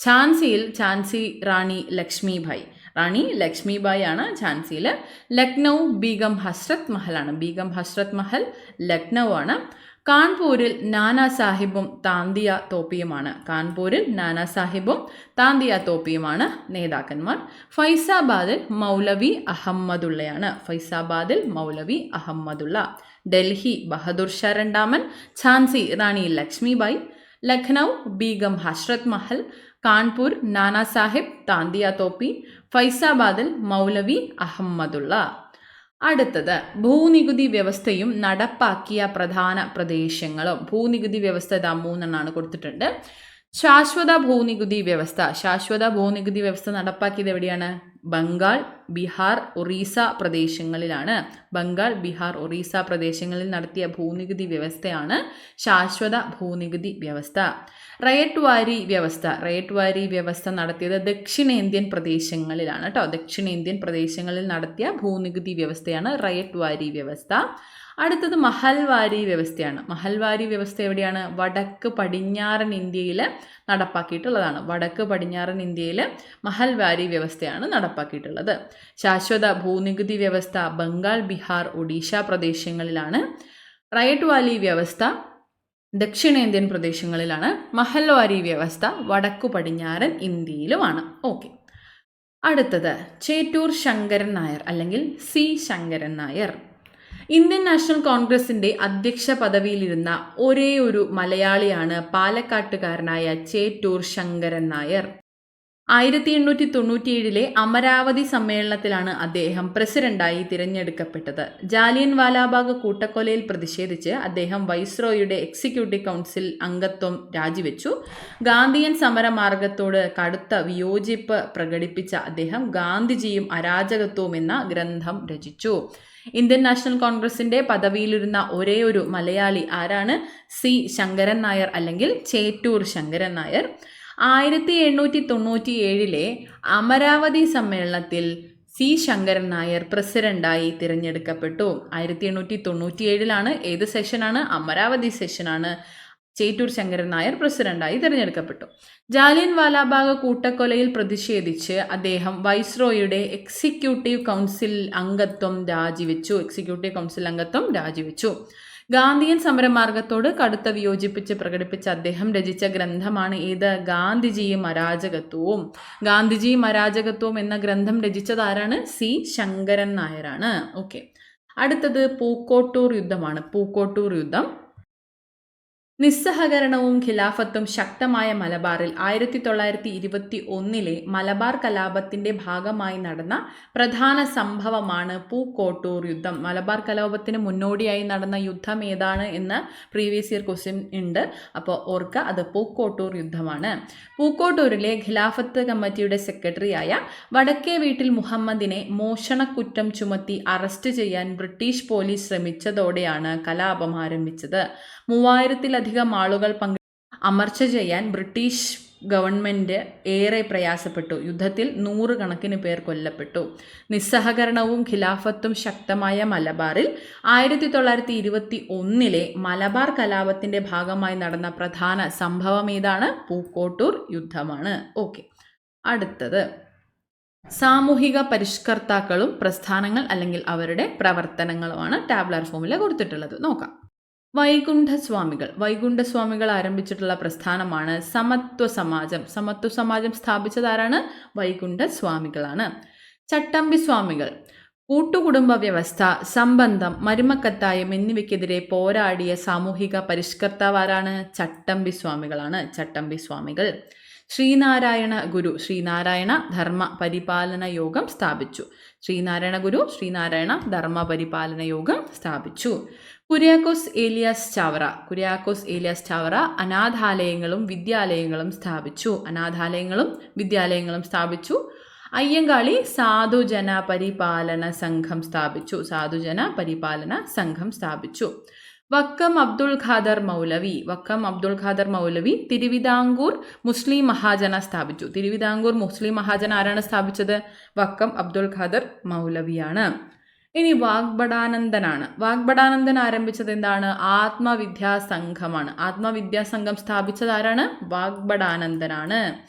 A: ഝാൻസിയിൽ ഝാൻസി റാണി ലക്ഷ്മിഭായ്. റാണി ലക്ഷ്മിഭായ് ആണ് ഝാൻസിയിൽ. ലക്നൗ ബീഗം ഹസ്രത് മഹലാണ്. ബീഗം ഹസ്രത് മഹൽ ലക്നൗ ആണ്. കാൺപൂരിൽ നാനാ സാഹിബും താന്തിയ തോപ്പിയുമാണ്. കാൺപൂരിൽ നാനാ സാഹിബും താന്തിയ തോപ്പിയുമാണ് നേതാക്കന്മാർ. ഫൈസാബാദിൽ മൗലവി അഹമ്മദുള്ളയാണ്. ഫൈസാബാദിൽ മൗലവി അഹമ്മദുള്ള. ഡൽഹി ബഹദൂർ ഷാ രണ്ടാമൻ. ഝാൻസി റാണി ലക്ഷ്മിഭായ്. ലഖ്നൗ ബീഗം ഹസ്രത് മഹൽ. കാൺപൂർ നാനാ സാഹിബ് താന്തിയ തോപ്പി. ഫൈസാബാദിൽ മൗലവി അഹമ്മദുള്ള. അടുത്തത് ഭൂനികുതി വ്യവസ്ഥയും നടപ്പാക്കിയ പ്രധാന പ്രദേശങ്ങളും. ഭൂനികുതി വ്യവസ്ഥ 3 കൊടുത്തിട്ടുണ്ട്. ശാശ്വത ഭൂനികുതി വ്യവസ്ഥ. ശാശ്വത ഭൂനികുതി വ്യവസ്ഥ നടപ്പാക്കിയത് എവിടെയാണ്? ബംഗാൾ, ബീഹാർ, ഒറീസ പ്രദേശങ്ങളിലാണ്. ബംഗാൾ, ബീഹാർ, ഒറീസ പ്രദേശങ്ങളിൽ നടത്തിയ ഭൂനികുതി വ്യവസ്ഥയാണ് ശാശ്വത ഭൂനികുതി വ്യവസ്ഥ. റയറ്റ് വാരി വ്യവസ്ഥ. റയറ്റ് വാരി വ്യവസ്ഥ നടത്തിയത് ദക്ഷിണേന്ത്യൻ പ്രദേശങ്ങളിലാണ് കേട്ടോ. ദക്ഷിണേന്ത്യൻ പ്രദേശങ്ങളിൽ നടത്തിയ ഭൂനികുതി വ്യവസ്ഥയാണ് റയറ്റ് വാരി വ്യവസ്ഥ. അടുത്തത് മഹൽവാരി വ്യവസ്ഥയാണ്. മഹൽവാരി വ്യവസ്ഥ എവിടെയാണ്? വടക്ക് പടിഞ്ഞാറൻ ഇന്ത്യയിൽ നടപ്പാക്കിയിട്ടുള്ളതാണ്. വടക്ക് പടിഞ്ഞാറൻ ഇന്ത്യയിൽ മഹൽവാരി വ്യവസ്ഥയാണ് നടപ്പാക്കിയിട്ടുള്ളത്. ശാശ്വത ഭൂനികുതി വ്യവസ്ഥ ബംഗാൾ, ബീഹാർ, ഒഡീഷ പ്രദേശങ്ങളിലാണ്. റയറ്റ് വാലി വ്യവസ്ഥ ദക്ഷിണേന്ത്യൻ പ്രദേശങ്ങളിലാണ്. മഹൽവാരി വ്യവസ്ഥ വടക്കു പടിഞ്ഞാറൻ ഇന്ത്യയിലുമാണ്. ഓക്കെ, അടുത്തത് ചേറ്റൂർ ശങ്കരൻ നായർ അല്ലെങ്കിൽ C Sankaran Nair. Indian national കോൺഗ്രസിന്റെ അധ്യക്ഷ പദവിയിലിരുന്ന ഒരേ ഒരു മലയാളിയാണ് പാലക്കാട്ടുകാരനായ ചേറ്റൂർ ശങ്കരൻ നായർ. 1897 അമരാവതി സമ്മേളനത്തിലാണ് അദ്ദേഹം പ്രസിഡന്റായി തിരഞ്ഞെടുക്കപ്പെട്ടത്. ജാലിയൻ വാലാബാഗ് കൂട്ടക്കൊലയിൽ പ്രതിഷേധിച്ച് അദ്ദേഹം വൈസ്രോയുടെ എക്സിക്യൂട്ടീവ് കൗൺസിൽ അംഗത്വം രാജിവെച്ചു. ഗാന്ധിയൻ സമരമാർഗത്തോട് കടുത്ത വിയോജിപ്പ് പ്രകടിപ്പിച്ച അദ്ദേഹം ഗാന്ധിജിയും അരാജകത്വവും എന്ന ഗ്രന്ഥം രചിച്ചു. ഇന്ത്യൻ നാഷണൽ കോൺഗ്രസിന്റെ പദവിയിലിരുന്ന ഒരേ ഒരു മലയാളി ആരാണ്? സി ശങ്കരൻ നായർ അല്ലെങ്കിൽ ചേറ്റൂർ ശങ്കരൻ നായർ. 1897 അമരാവതി സമ്മേളനത്തിൽ സി ശങ്കരൻ നായർ പ്രസിഡന്റായി തിരഞ്ഞെടുക്കപ്പെട്ടു. 1897 ഏത് സെഷനാണ്? അമരാവതി സെഷനാണ്. ചേറ്റൂർ ശങ്കരൻ നായർ പ്രസിഡന്റായി തിരഞ്ഞെടുക്കപ്പെട്ടു. ജാലിയൻ വാലാബാഗ് കൂട്ടക്കൊലയിൽ പ്രതിഷേധിച്ച് അദ്ദേഹം വൈസ്രോയുടെ എക്സിക്യൂട്ടീവ് കൗൺസിൽ അംഗത്വം രാജിവെച്ചു. ഗാന്ധിയൻ സമരമാർഗത്തോട് കടുത്ത വിയോജിപ്പിച്ച് പ്രകടിപ്പിച്ച അദ്ദേഹം രചിച്ച ഗ്രന്ഥമാണ് ഏത്? ഗാന്ധിജിയും അരാജകത്വവും. ഗാന്ധിജിയും അരാജകത്വവും എന്ന ഗ്രന്ഥം രചിച്ചത് ആരാണ്? സി ശങ്കരൻ നായരാണ്. ഓക്കെ, അടുത്തത് പൂക്കോട്ടൂർ യുദ്ധമാണ്. പൂക്കോട്ടൂർ യുദ്ധം. നിസ്സഹകരണവും ഖിലാഫത്തും ശക്തമായ മലബാറിൽ 1921 മലബാർ കലാപത്തിന്റെ ഭാഗമായി നടന്ന പ്രധാന സംഭവമാണ് പൂക്കോട്ടൂർ യുദ്ധം. മലബാർ കലാപത്തിന് മുന്നോടിയായി നടന്ന യുദ്ധം ഏതാണ് എന്ന് പ്രീവിയസ് ഇയർ ക്വസ്റ്റ്യൻ ഉണ്ട്. അപ്പോൾ ഓർക്കുക, അത് പൂക്കോട്ടൂർ യുദ്ധമാണ്. പൂക്കോട്ടൂരിലെ ഖിലാഫത്ത് കമ്മിറ്റിയുടെ സെക്രട്ടറിയായ വടക്കേ വീട്ടിൽ മുഹമ്മദിനെ മോഷണക്കുറ്റം ചുമത്തി അറസ്റ്റ് ചെയ്യാൻ ബ്രിട്ടീഷ് പോലീസ് ശ്രമിച്ചതോടെയാണ് കലാപം ആരംഭിച്ചത്. 3000-ലധികം ആളുകൾ അമർച്ച ചെയ്യാൻ ബ്രിട്ടീഷ് ഗവൺമെൻറ് ഏറെ പ്രയാസപ്പെട്ടു. യുദ്ധത്തിൽ 100 കണക്കിന് പേർ കൊല്ലപ്പെട്ടു. നിസ്സഹകരണവും ഖിലാഫത്തും ശക്തമായ മലബാറിൽ 1921 മലബാർ കലാപത്തിൻ്റെ ഭാഗമായി നടന്ന പ്രധാന സംഭവം ഏതാണ്? പൂക്കോട്ടൂർ യുദ്ധമാണ്. ഓക്കെ, അടുത്തത് സാമൂഹിക പരിഷ്കർത്താക്കളും പ്രസ്ഥാനങ്ങൾ അല്ലെങ്കിൽ അവരുടെ പ്രവർത്തനങ്ങളുമാണ് ടാബ്ലർ ഫോമിൽ കൊടുത്തിട്ടുള്ളത്. നോക്കാം. വൈകുണ്ഠസ്വാമികൾ ആരംഭിച്ചിട്ടുള്ള പ്രസ്ഥാനമാണ് സമത്വ സമാജം. സമത്വ സമാജം സ്ഥാപിച്ചത് ആരാണ്? വൈകുണ്ഠസ്വാമികളാണ്. ചട്ടമ്പി സ്വാമികൾ കൂട്ടുകുടുംബ വ്യവസ്ഥ, സംബന്ധം, മരുമക്കത്തായം എന്നിവയ്ക്കെതിരെ പോരാടിയ സാമൂഹിക പരിഷ്കർത്താവാരാണ്? ചട്ടമ്പി സ്വാമികളാണ്. ചട്ടമ്പി സ്വാമികൾ. ശ്രീനാരായണ ഗുരു ശ്രീനാരായണ ധർമ്മ പരിപാലന യോഗം സ്ഥാപിച്ചു. ശ്രീനാരായണ ഗുരു ശ്രീനാരായണ ധർമ്മ പരിപാലന യോഗം സ്ഥാപിച്ചു. കുര്യാക്കോസ് ഏലിയാസ് ചാവറ കുര്യാക്കോസ് ഏലിയാസ് ചാവറ അനാഥാലയങ്ങളും വിദ്യാലയങ്ങളും സ്ഥാപിച്ചു. അനാഥാലയങ്ങളും വിദ്യാലയങ്ങളും സ്ഥാപിച്ചു. അയ്യങ്കാളി സാധുജന പരിപാലന സംഘം സ്ഥാപിച്ചു. സാധുജന പരിപാലന സംഘം സ്ഥാപിച്ചു. വക്കം അബ്ദുൾ ഖാദർ മൗലവി വക്കം അബ്ദുൾ ഖാദർ മൗലവി തിരുവിതാംകൂർ മുസ്ലിം മഹാജന സ്ഥാപിച്ചു. തിരുവിതാംകൂർ മുസ്ലിം മഹാജന ആരാണ് സ്ഥാപിച്ചത്? വക്കം അബ്ദുൾ ഖാദർ മൗലവിയാണ്. ഇനി വാഗ്ഭടാനന്ദനാണ്. വാഗ്ഭടാനന്ദൻ ആരംഭിച്ചത് എന്താണ്? ആത്മവിദ്യാ സംഘമാണ്. ആത്മവിദ്യാ സംഘം സ്ഥാപിച്ചത് ആരാണ്? വാഗ്ഭടാനന്ദനാണ്.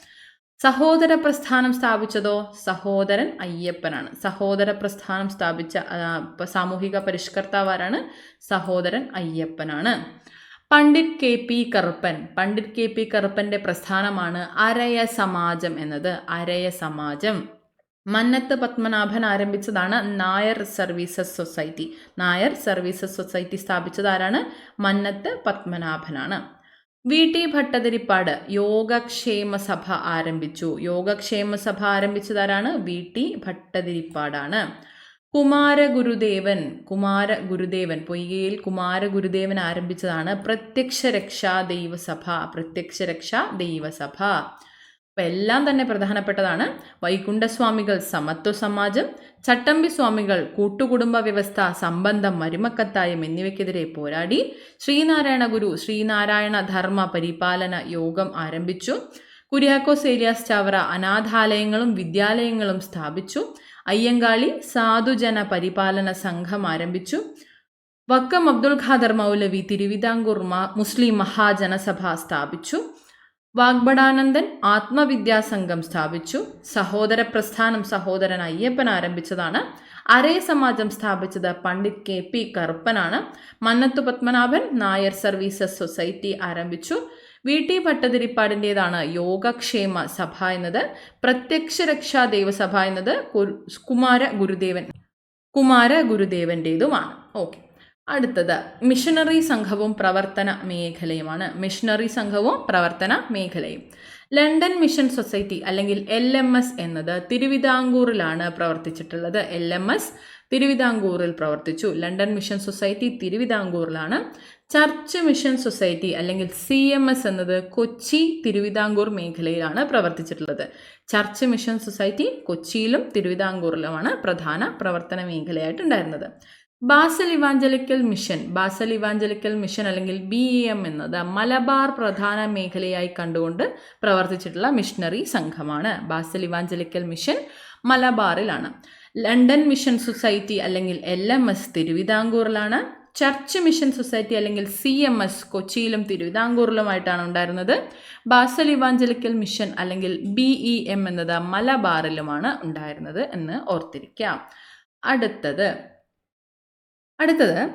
A: സഹോദര പ്രസ്ഥാനം സ്ഥാപിച്ചതോ? സഹോദരൻ അയ്യപ്പനാണ്. സഹോദര പ്രസ്ഥാനം സ്ഥാപിച്ച സാമൂഹിക പരിഷ്കർത്താവാരാണ്? സഹോദരൻ അയ്യപ്പനാണ്. Pandit K P Karuppan Pandit K P കറുപ്പന്റെ പ്രസ്ഥാനമാണ് അരയ സമാജം എന്നത്. അരയ സമാജം. മന്നത്ത് പത്മനാഭൻ ആരംഭിച്ചതാണ് Nair services society. Nair services society സ്ഥാപിച്ചത് ആരാണ്? മന്നത്ത് പത്മനാഭനാണ്. വി ടി ഭട്ടതിരിപ്പാട് യോഗക്ഷേമ സഭ ആരംഭിച്ചു. യോഗക്ഷേമ സഭ ആരംഭിച്ചതാരാണ്? വി ടി ഭട്ടതിരിപ്പാടാണ്. കുമാരഗുരുദേവൻ പൊയ്കയിൽ കുമാരഗുരുദേവൻ ആരംഭിച്ചതാണ് പ്രത്യക്ഷ രക്ഷാ ദൈവസഭ. പ്രത്യക്ഷ രക്ഷാ ദൈവസഭ. അപ്പം എല്ലാം തന്നെ പ്രധാനപ്പെട്ടതാണ്. വൈകുണ്ഠസ്വാമികൾ സമത്വ സമാജം, ചട്ടമ്പി സ്വാമികൾ കൂട്ടുകുടുംബ വ്യവസ്ഥ, സംബന്ധം, മരുമക്കത്തായം എന്നിവയ്ക്കെതിരെ പോരാടി. ശ്രീനാരായണ ഗുരു ശ്രീനാരായണ ധർമ്മ പരിപാലന യോഗം ആരംഭിച്ചു. കുര്യാക്കോസ് ഏലിയാസ് ചാവറ അനാഥാലയങ്ങളും വിദ്യാലയങ്ങളും സ്ഥാപിച്ചു. അയ്യങ്കാളി സാധുജന പരിപാലന സംഘം ആരംഭിച്ചു. വക്കം അബ്ദുൾ ഖാദർ മൗലവി തിരുവിതാംകൂർ മുസ്ലിം മഹാജനസഭ സ്ഥാപിച്ചു. വാഗ്ഭടാനന്ദൻ ആത്മവിദ്യാസംഘം സ്ഥാപിച്ചു. സഹോദര പ്രസ്ഥാനം സഹോദരൻ അയ്യപ്പൻ ആരംഭിച്ചതാണ്. അരയ സമാജം സ്ഥാപിച്ചത് പണ്ഡിറ്റ് കെ പി കറുപ്പനാണ്. മന്നത്തു പത്മനാഭൻ നായർ സർവീസസ് സൊസൈറ്റി ആരംഭിച്ചു. വി ടി ഭട്ടതിരിപ്പാടിൻ്റെതാണ് യോഗക്ഷേമ സഭ എന്നത്. പ്രത്യക്ഷ രക്ഷാ ദൈവസഭ എന്നത് കുമാരഗുരുദേവൻ്റേതുമാണ്. ഓക്കെ. അടുത്തത് മിഷണറി സംഘവും പ്രവർത്തന മേഖലയുമാണ്. മിഷണറി സംഘവും പ്രവർത്തന മേഖലയും. ലണ്ടൻ മിഷൻ സൊസൈറ്റി അല്ലെങ്കിൽ LMS എന്നത് തിരുവിതാംകൂറിലാണ് പ്രവർത്തിച്ചിട്ടുള്ളത്. LMS തിരുവിതാംകൂറിൽ പ്രവർത്തിച്ചു. ലണ്ടൻ മിഷൻ സൊസൈറ്റി തിരുവിതാംകൂറിലാണ്. ചർച്ച് മിഷൻ സൊസൈറ്റി അല്ലെങ്കിൽ CMS എന്നത് കൊച്ചി തിരുവിതാംകൂർ മേഖലയിലാണ് പ്രവർത്തിച്ചിട്ടുള്ളത്. ചർച്ച് മിഷൻ സൊസൈറ്റി കൊച്ചിയിലും തിരുവിതാംകൂറിലുമാണ് പ്രധാന പ്രവർത്തന മേഖലയായിട്ടുണ്ടായിരുന്നത്. ബാസൽ ഇവാഞ്ചലിക്കൽ മിഷൻ അല്ലെങ്കിൽ BEM എന്നത് മലബാർ പ്രധാന മേഖലയായി കണ്ടുകൊണ്ട് പ്രവർത്തിച്ചിട്ടുള്ള മിഷണറി സംഘമാണ്. ബാസൽ ഇവാഞ്ചലിക്കൽ മിഷൻ മലബാറിലാണ്. ലണ്ടൻ മിഷൻ സൊസൈറ്റി അല്ലെങ്കിൽ LMS തിരുവിതാംകൂറിലാണ്. ചർച്ച് മിഷൻ സൊസൈറ്റി അല്ലെങ്കിൽ CMS കൊച്ചിയിലും തിരുവിതാംകൂറിലുമായിട്ടാണ് ഉണ്ടായിരുന്നത്. ബാസൽ ഇവാഞ്ചലിക്കൽ മിഷൻ അല്ലെങ്കിൽ BEM എന്നത് മലബാറിലുമാണ് ഉണ്ടായിരുന്നത് എന്ന് ഓർത്തിരിക്കാം. അടുത്തത്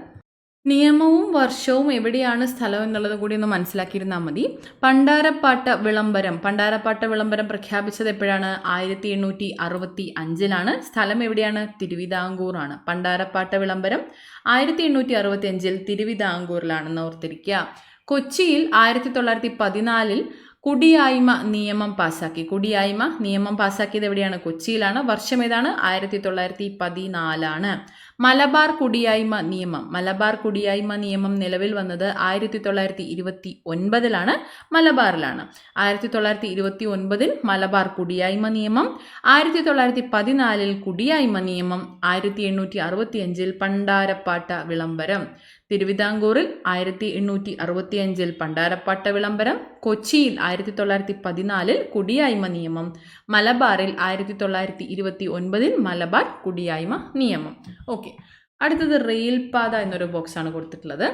A: നിയമവും വർഷവും എവിടെയാണ് സ്ഥലം എന്നുള്ളത് കൂടി ഒന്ന് മനസ്സിലാക്കിയിരുന്നാൽ മതി. പണ്ടാരപ്പാട്ട വിളംബരം പ്രഖ്യാപിച്ചത് എപ്പോഴാണ്? 1865. സ്ഥലം എവിടെയാണ്? തിരുവിതാംകൂറാണ്. പണ്ടാരപ്പാട്ട വിളംബരം 1865 തിരുവിതാംകൂറിലാണെന്ന് ഓർത്തിരിക്കുക. കൊച്ചിയിൽ 1914 കുടിയായ്മ നിയമം പാസാക്കിയത് എവിടെയാണ്? കൊച്ചിയിലാണ്. വർഷം ഏതാണ്? 1914. മലബാർ കുടിയായ്മ നിയമം നിലവിൽ വന്നത് 1929 മലബാറിലാണ്. 1929 മലബാർ കുടിയായ്മ നിയമം, 1914 കുടിയായ്മ നിയമം, 1865 പണ്ടാരപ്പാട്ട വിളംബരം. തിരുവിതാംകൂറിൽ 1865 പണ്ടാരപ്പാട്ട വിളംബരം, കൊച്ചിയിൽ 1914 കുടിയായ്മ നിയമം, മലബാറിൽ 1929 മലബാർ കുടിയായ്മ നിയമം. ഓക്കെ. അടുത്തത് റെയിൽപാത എന്നൊരു ബോക്സാണ് കൊടുത്തിട്ടുള്ളത്.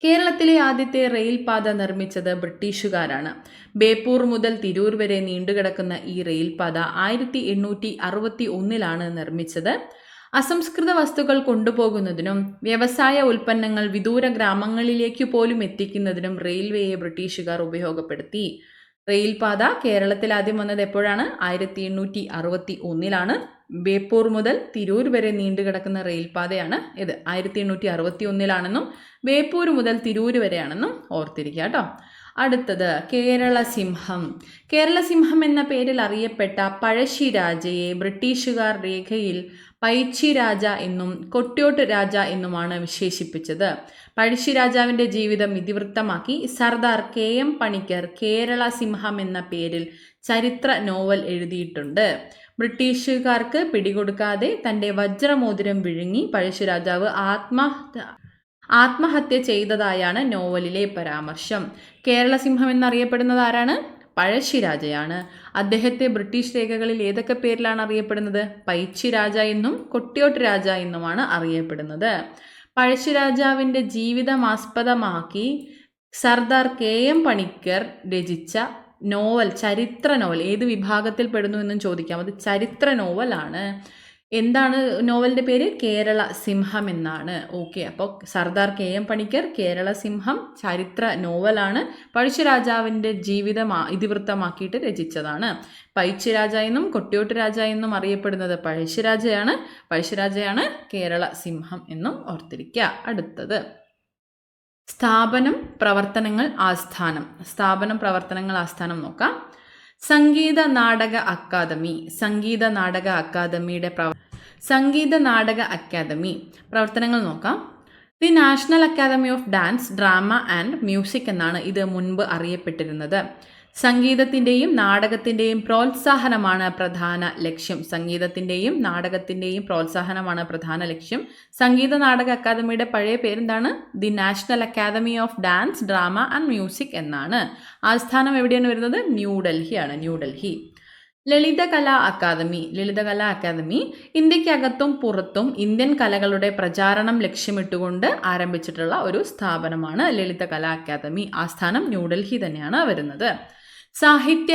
A: കേരളത്തിലെ ആദ്യത്തെ റെയിൽപാത നിർമ്മിച്ചത് ബ്രിട്ടീഷുകാരാണ്. ബേപ്പൂർ മുതൽ തിരൂർ വരെ നീണ്ടുകിടക്കുന്ന ഈ റെയിൽപാത 1861 നിർമ്മിച്ചത്. അസംസ്കൃത വസ്തുക്കൾ കൊണ്ടുപോകുന്നതിനും വ്യവസായ ഉൽപ്പന്നങ്ങൾ വിദൂര ഗ്രാമങ്ങളിലേക്ക് പോലും എത്തിക്കുന്നതിനും റെയിൽവേയെ ബ്രിട്ടീഷുകാർ ഉപയോഗപ്പെടുത്തി. റെയിൽപാത കേരളത്തിൽ ആദ്യം വന്നത് എപ്പോഴാണ്? 1861. ബേപ്പൂർ മുതൽ തിരൂർ വരെ നീണ്ടുകിടക്കുന്ന റെയിൽപാതയാണ് ഇത്. 1861 ബേപ്പൂർ മുതൽ തിരൂർ വരെയാണെന്നും ഓർത്തിരിക്കുക കേട്ടോ. അടുത്തത് കേരള സിംഹം. കേരള സിംഹം എന്ന പേരിൽ അറിയപ്പെട്ട പഴശ്ശിരാജയെ ബ്രിട്ടീഷുകാർ രേഖയിൽ പൈച്ചി രാജ എന്നും കൊട്യോട്ട് രാജ എന്നുമാണ് വിശേഷിപ്പിച്ചത്. പഴശ്ശിരാജാവിൻ്റെ ജീവിതം ഇതിവൃത്തമാക്കി സർദാർ KM പണിക്കർ കേരള സിംഹം എന്ന പേരിൽ ചരിത്ര നോവൽ എഴുതിയിട്ടുണ്ട്. ബ്രിട്ടീഷുകാർക്ക് പിടികൊടുക്കാതെ തൻ്റെ വജ്രമോതിരം വിഴുങ്ങി പഴശ്ശിരാജാവ് ആത്മഹത്യ ചെയ്തതായാണ് നോവലിലെ പരാമർശം. കേരള സിംഹം എന്നറിയപ്പെടുന്നത് ആരാണ്? പഴശ്ശിരാജയാണ്. അദ്ദേഹത്തെ ബ്രിട്ടീഷ് രേഖകളിൽ ഏതൊക്കെ പേരിലാണ് അറിയപ്പെടുന്നത്? പൈച്ചി രാജ എന്നും കൊട്യോട്ട് രാജ എന്നുമാണ് അറിയപ്പെടുന്നത്. പഴശ്ശിരാജാവിൻ്റെ ജീവിതം ആസ്പദമാക്കി സർദാർ KM പണിക്കർ രചിച്ച നോവൽ, ചരിത്ര നോവൽ, ഏത് വിഭാഗത്തിൽ പെടുന്നു എന്നും ചോദിക്കാം. അത് ചരിത്ര നോവലാണ്. എന്താണ് നോവലിൻ്റെ പേര്? കേരള സിംഹം എന്നാണ്. ഓക്കെ, അപ്പോൾ സർദാർ KM പണിക്കർ കേരള സിംഹം ചരിത്ര നോവലാണ്. പഴശ്ശിരാജാവിൻ്റെ ജീവിതം ഇതിവൃത്തമാക്കിയിട്ട് രചിച്ചതാണ്. പൈച്ചി രാജ എന്നും കൊട്യോട്ട് രാജ എന്നും അറിയപ്പെടുന്നത് പഴശ്ശിരാജയാണ് കേരള സിംഹം എന്നും ഓർത്തിരിക്കുക. അടുത്തത് സ്ഥാപനം, പ്രവർത്തനങ്ങൾ, ആസ്ഥാനം. സ്ഥാപനം, പ്രവർത്തനങ്ങൾ, ആസ്ഥാനം നോക്കാം. സംഗീത നാടക അക്കാദമി. സംഗീത നാടക അക്കാദമി പ്രവർത്തനങ്ങൾ നോക്കാം. The national academy of dance, drama and music എന്നാണ് ഇത് മുൻപ് അറിയപ്പെട്ടിരുന്നത്. സംഗീതത്തിൻ്റെയും നാടകത്തിൻ്റെയും പ്രോത്സാഹനമാണ് പ്രധാന ലക്ഷ്യം. സംഗീതത്തിൻ്റെയും നാടകത്തിൻ്റെയും പ്രോത്സാഹനമാണ് പ്രധാന ലക്ഷ്യം. സംഗീത നാടക അക്കാദമിയുടെ പഴയ പേരെന്താണ്? The national academy of dance, drama and music എന്നാണ്. ആസ്ഥാനം എവിടെയാണ് വരുന്നത്? ന്യൂഡൽഹിയാണ്. ന്യൂഡൽഹി. ലളിതകലാ അക്കാദമി ഇന്ത്യക്കകത്തും പുറത്തും ഇന്ത്യൻ കലകളുടെ പ്രചാരണം ലക്ഷ്യമിട്ടുകൊണ്ട് ആരംഭിച്ചിട്ടുള്ള ഒരു സ്ഥാപനമാണ് ലളിതകലാ അക്കാദമി. ആസ്ഥാനം ന്യൂഡൽഹി തന്നെയാണ് വരുന്നത്. സാഹിത്യ